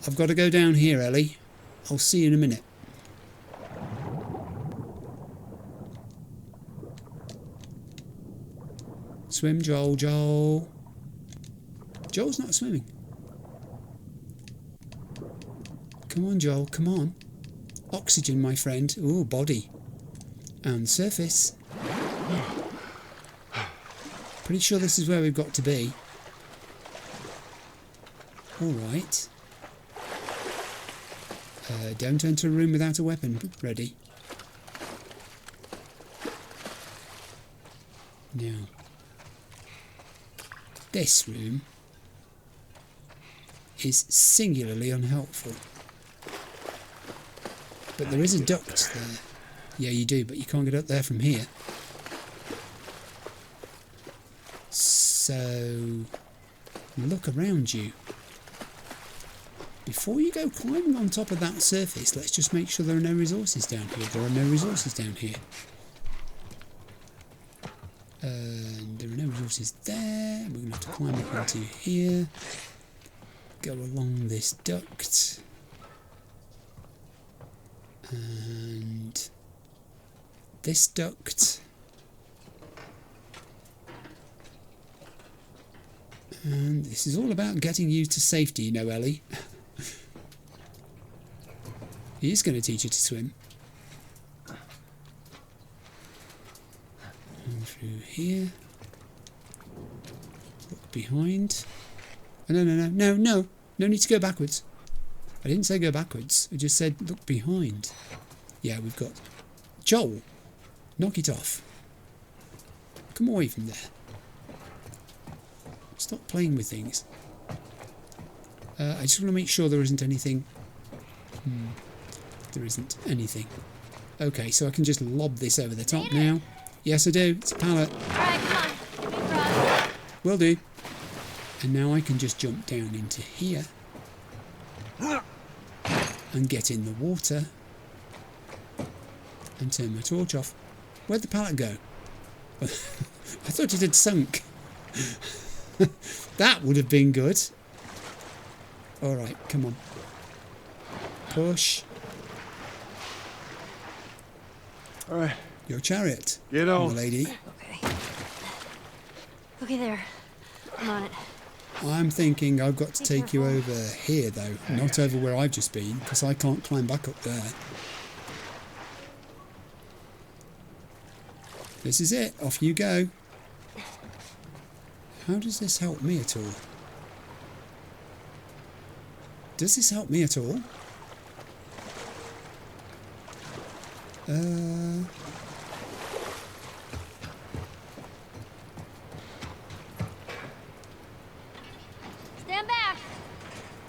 [SPEAKER 1] I've got to go down here, Ellie. I'll see you in a minute. Swim, Joel, Joel. Joel's not swimming. Come on, Joel, come on. Oxygen, my friend. Ooh, body. And surface. Pretty sure this is where we've got to be. Alright. Don't enter a room without a weapon ready. Now, this room is singularly unhelpful. But there is a duct there. Yeah, you do, but you can't get up there from here. So, look around you. Before you go climbing on top of that surface, let's just make sure there are no resources down here. There are no resources down here. There are no resources there. We're going to have to climb up onto here. Go along this duct. And this duct. And this is all about getting you to safety, you know, Ellie. He is going to teach you to swim. And through here. Look behind. Oh, no. No need to go backwards. I didn't say go backwards. I just said look behind. Yeah, we've got... Joel! Knock it off. Come away from there. Stop playing with things. I just want to make sure there isn't anything. There isn't anything. Okay, so I can just lob this over the top now. Yes, I do. It's a pallet.
[SPEAKER 3] Alright, come on. Let me cross.
[SPEAKER 1] Will do. And now I can just jump down into here. And get in the water. And turn my torch off. Where'd the pallet go? I thought it had sunk. That would have been good. Alright, come on. Push.
[SPEAKER 2] Alright.
[SPEAKER 1] Your chariot.
[SPEAKER 2] Get on.
[SPEAKER 1] My lady.
[SPEAKER 3] Okay. Okay, there. I'm on it.
[SPEAKER 1] I'm thinking I've got to take you over here, though. Not over where I've just been, because I can't climb back up there. This is it. Off you go. How does this help me at all? Does this help me at all?
[SPEAKER 3] Stand back.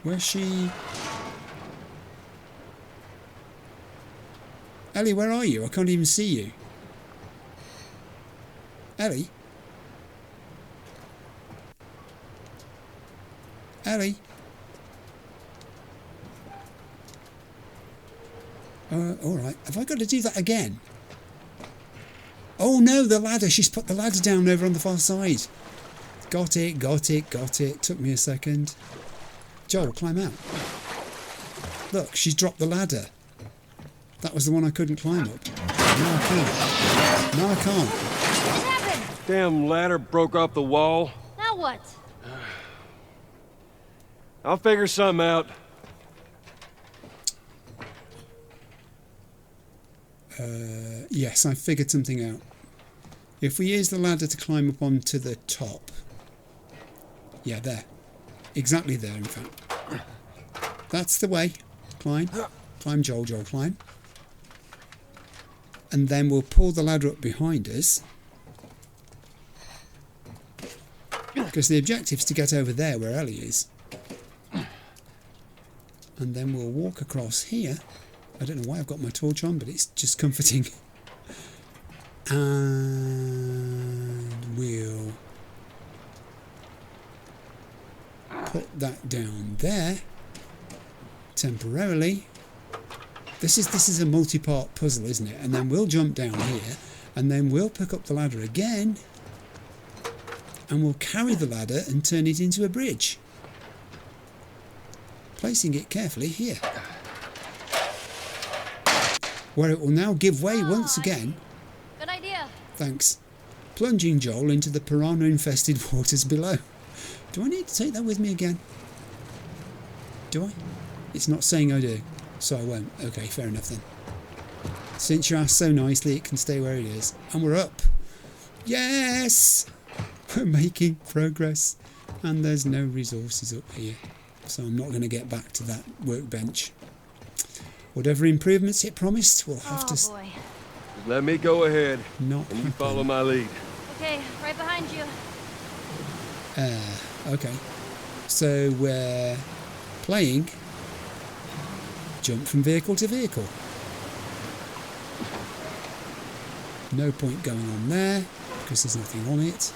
[SPEAKER 1] Where's she? Ellie, where are you? I can't even see you. Ellie? Ellie? Alright. Have I got to do that again? Oh no, the ladder. She's put the ladder down over on the far side. Got it. Took me a second. Joel, climb out. Look, she's dropped the ladder. That was the one I couldn't climb up. Now I can't.
[SPEAKER 3] What happened?
[SPEAKER 2] Damn ladder broke off the wall.
[SPEAKER 3] Now what?
[SPEAKER 2] I'll figure something out.
[SPEAKER 1] Yes, I figured something out. If we use the ladder to climb up onto the top. Yeah, there. Exactly there, in fact. That's the way. Climb. Climb, Joel, climb. And then we'll pull the ladder up behind us. Because the objective's to get over there where Ellie is. And then we'll walk across here. I don't know why I've got my torch on, but it's just comforting. And we'll put that down there temporarily. This is a multi-part puzzle, isn't it? And then we'll jump down here, and then we'll pick up the ladder again, and we'll carry the ladder and turn it into a bridge, placing it carefully here, where it will now give way once again.
[SPEAKER 3] Good idea.
[SPEAKER 1] Thanks. Plunging Joel into the piranha-infested waters below. Do I need to take that with me again? Do I? It's not saying I do, so I won't. Okay, fair enough then. Since you asked so nicely, it can stay where it is. And we're up. Yes! We're making progress. And there's no resources up here. So I'm not going to get back to that workbench. Whatever improvements it promised, we'll have to...
[SPEAKER 3] Boy.
[SPEAKER 2] Just let me go ahead.
[SPEAKER 1] Not
[SPEAKER 2] and you follow my lead.
[SPEAKER 3] Okay, right behind you.
[SPEAKER 1] Okay. So we're playing jump from vehicle to vehicle. No point going on there because there's nothing on it.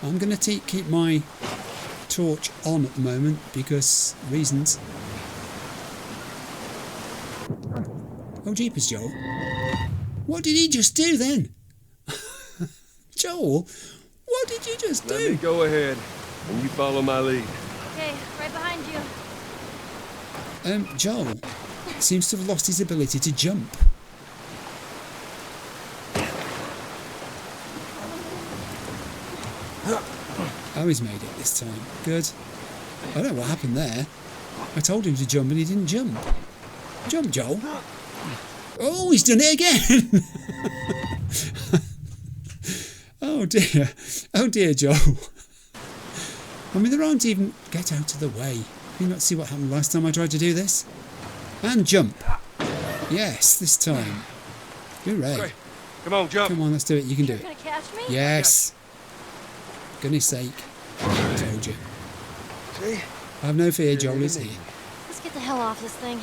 [SPEAKER 1] I'm going to keep my torch on at the moment because reasons. Oh, jeepers, Joel. What did he just do then? Joel, what did you just do?
[SPEAKER 2] Let me go ahead, and you follow my lead.
[SPEAKER 3] Okay, right behind you.
[SPEAKER 1] Joel seems to have lost his ability to jump. Oh, he's made it this time. Good. I don't know what happened there. I told him to jump and he didn't jump. Jump, Joel. Oh, he's done it again. Oh dear. Oh dear, Joel. I mean, there aren't even... Get out of the way. Can you not see what happened last time I tried to do this? And jump. Yes, this time. Hooray.
[SPEAKER 2] Okay. Come on, jump.
[SPEAKER 1] Come on, let's do it. You can do
[SPEAKER 3] You're
[SPEAKER 1] it.
[SPEAKER 3] gonna catch me?
[SPEAKER 1] Yes. Goodness sake. I told you.
[SPEAKER 2] See?
[SPEAKER 1] I have no fear, Joel is here.
[SPEAKER 3] Let's get the hell off this thing.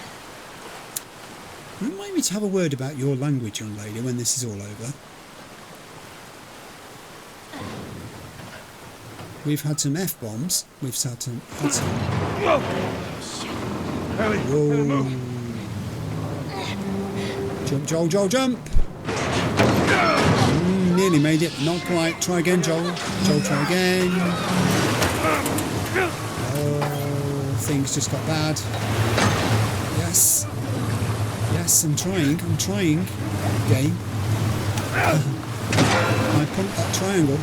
[SPEAKER 1] Remind me to have a word about your language, young lady, when this is all over. We've had some F-bombs. We've had some...
[SPEAKER 2] Ellie,
[SPEAKER 1] Whoa.
[SPEAKER 2] move.
[SPEAKER 1] Jump, Joel, Joel, jump! Nearly made it, not quite. Try again, Joel. Joel, try again. Oh, things just got bad. Yes. Yes, I'm trying. Game. I pumped that triangle.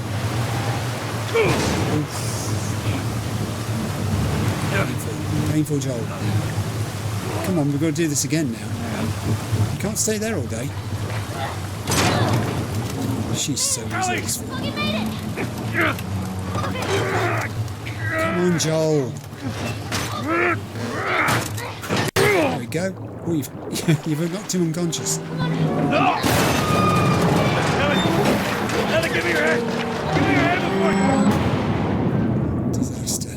[SPEAKER 1] Painful, Joel. Come on, we've got to do this again now. You can't stay there all day. She's so resourceful. Come on, Joel. There we go. Oh, you've knocked him unconscious.
[SPEAKER 2] Ellie, give me your hand. Give me your hand before you...
[SPEAKER 1] Disaster.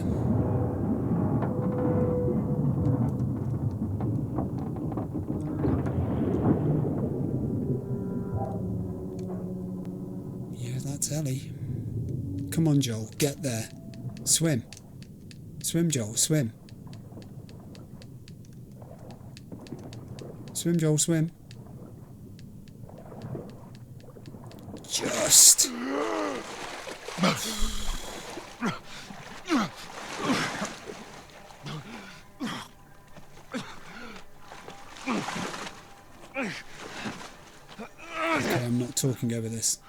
[SPEAKER 1] Yeah, that's Ellie. Come on, Joel, get there. Swim. Swim, Joel, swim. Swim, Joel, swim. Just. Okay, I'm not talking over this.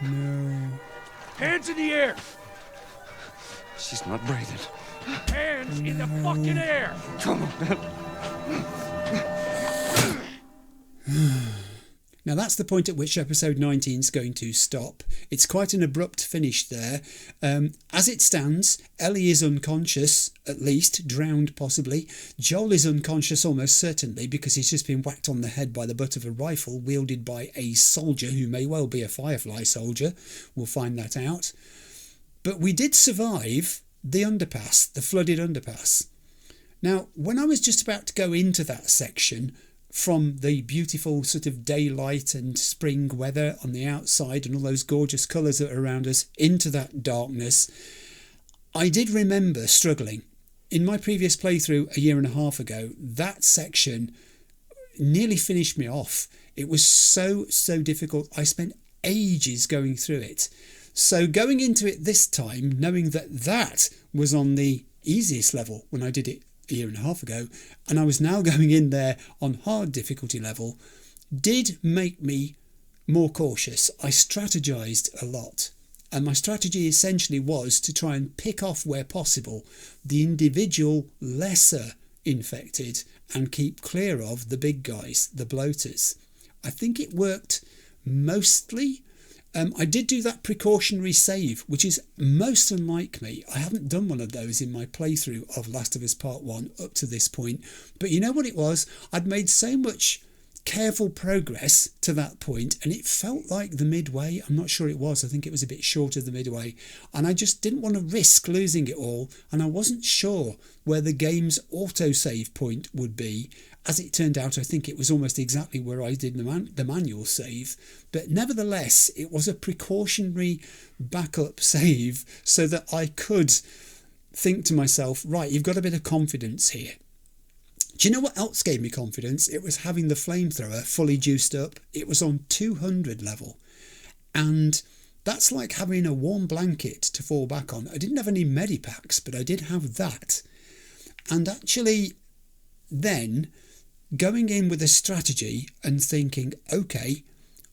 [SPEAKER 1] No.
[SPEAKER 2] Hands in the air.
[SPEAKER 4] She's not breathing.
[SPEAKER 2] Hands in the fucking air.
[SPEAKER 4] Come on,
[SPEAKER 1] Now that's the point at which episode 19 is going to stop. It's quite an abrupt finish there. As it stands, Ellie is unconscious, at least, drowned possibly. Joel is unconscious almost certainly because he's just been whacked on the head by the butt of a rifle wielded by a soldier who may well be a Firefly soldier. We'll find that out. But we did survive the underpass, the flooded underpass. Now, when I was just about to go into that section, from the beautiful sort of daylight and spring weather on the outside and all those gorgeous colours that are around us into that darkness, I did remember struggling. In my previous playthrough a year and a half ago, that section nearly finished me off. It was so difficult. I spent ages going through it. So going into it this time, knowing that was on the easiest level when I did it a year and a half ago, and I was now going in there on hard difficulty level, did make me more cautious. I strategized a lot, and my strategy essentially was to try and pick off where possible the individual lesser infected and keep clear of the big guys, the bloaters. I think it worked mostly. I did do that precautionary save, which is most unlike me. I haven't done one of those in my playthrough of Last of Us Part 1 up to this point. But you know what it was? I'd made so much careful progress to that point, and it felt like the midway. I'm not sure it was. I think it was a bit short of the midway, and I just didn't want to risk losing it all, and I wasn't sure where the game's autosave point would be. As it turned out, I think it was almost exactly where I did the manual save, but nevertheless it was a precautionary backup save so that I could think to myself, right, you've got a bit of confidence here. Do you know what else gave me confidence? It was having the flamethrower fully juiced up. It was on 200 level. And that's like having a warm blanket to fall back on. I didn't have any medipacks, but I did have that. And actually then going in with a strategy and thinking, okay,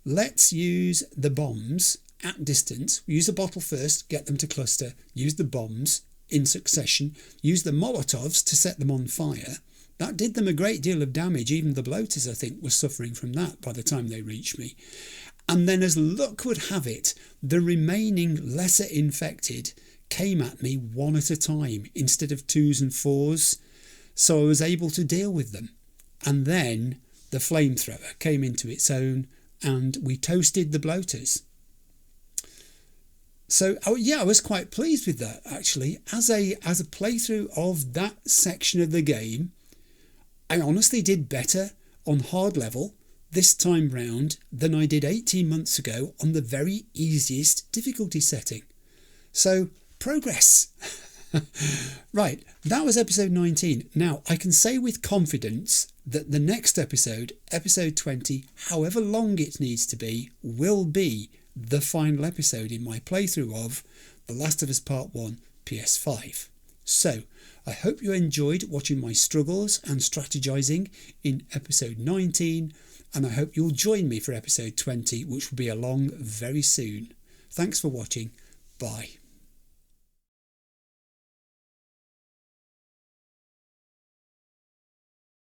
[SPEAKER 1] let's use the bombs at distance. Use the bottle first, get them to cluster. Use the bombs in succession. Use the Molotovs to set them on fire. That did them a great deal of damage. Even the bloaters, I think, were suffering from that by the time they reached me. And then, as luck would have it, the remaining lesser infected came at me one at a time instead of 2s and 4s. So I was able to deal with them. And then the flamethrower came into its own and we toasted the bloaters. So, yeah, I was quite pleased with that, actually. As a playthrough of that section of the game, I honestly did better on hard level this time round than I did 18 months ago on the very easiest difficulty setting. So, progress. Right, that was episode 19. Now, I can say with confidence that the next episode, episode 20, however long it needs to be, will be the final episode in my playthrough of The Last of Us Part 1 PS5. So, I hope you enjoyed watching my struggles and strategizing in episode 19, and I hope you'll join me for episode 20, which will be along very soon. Thanks for watching. Bye.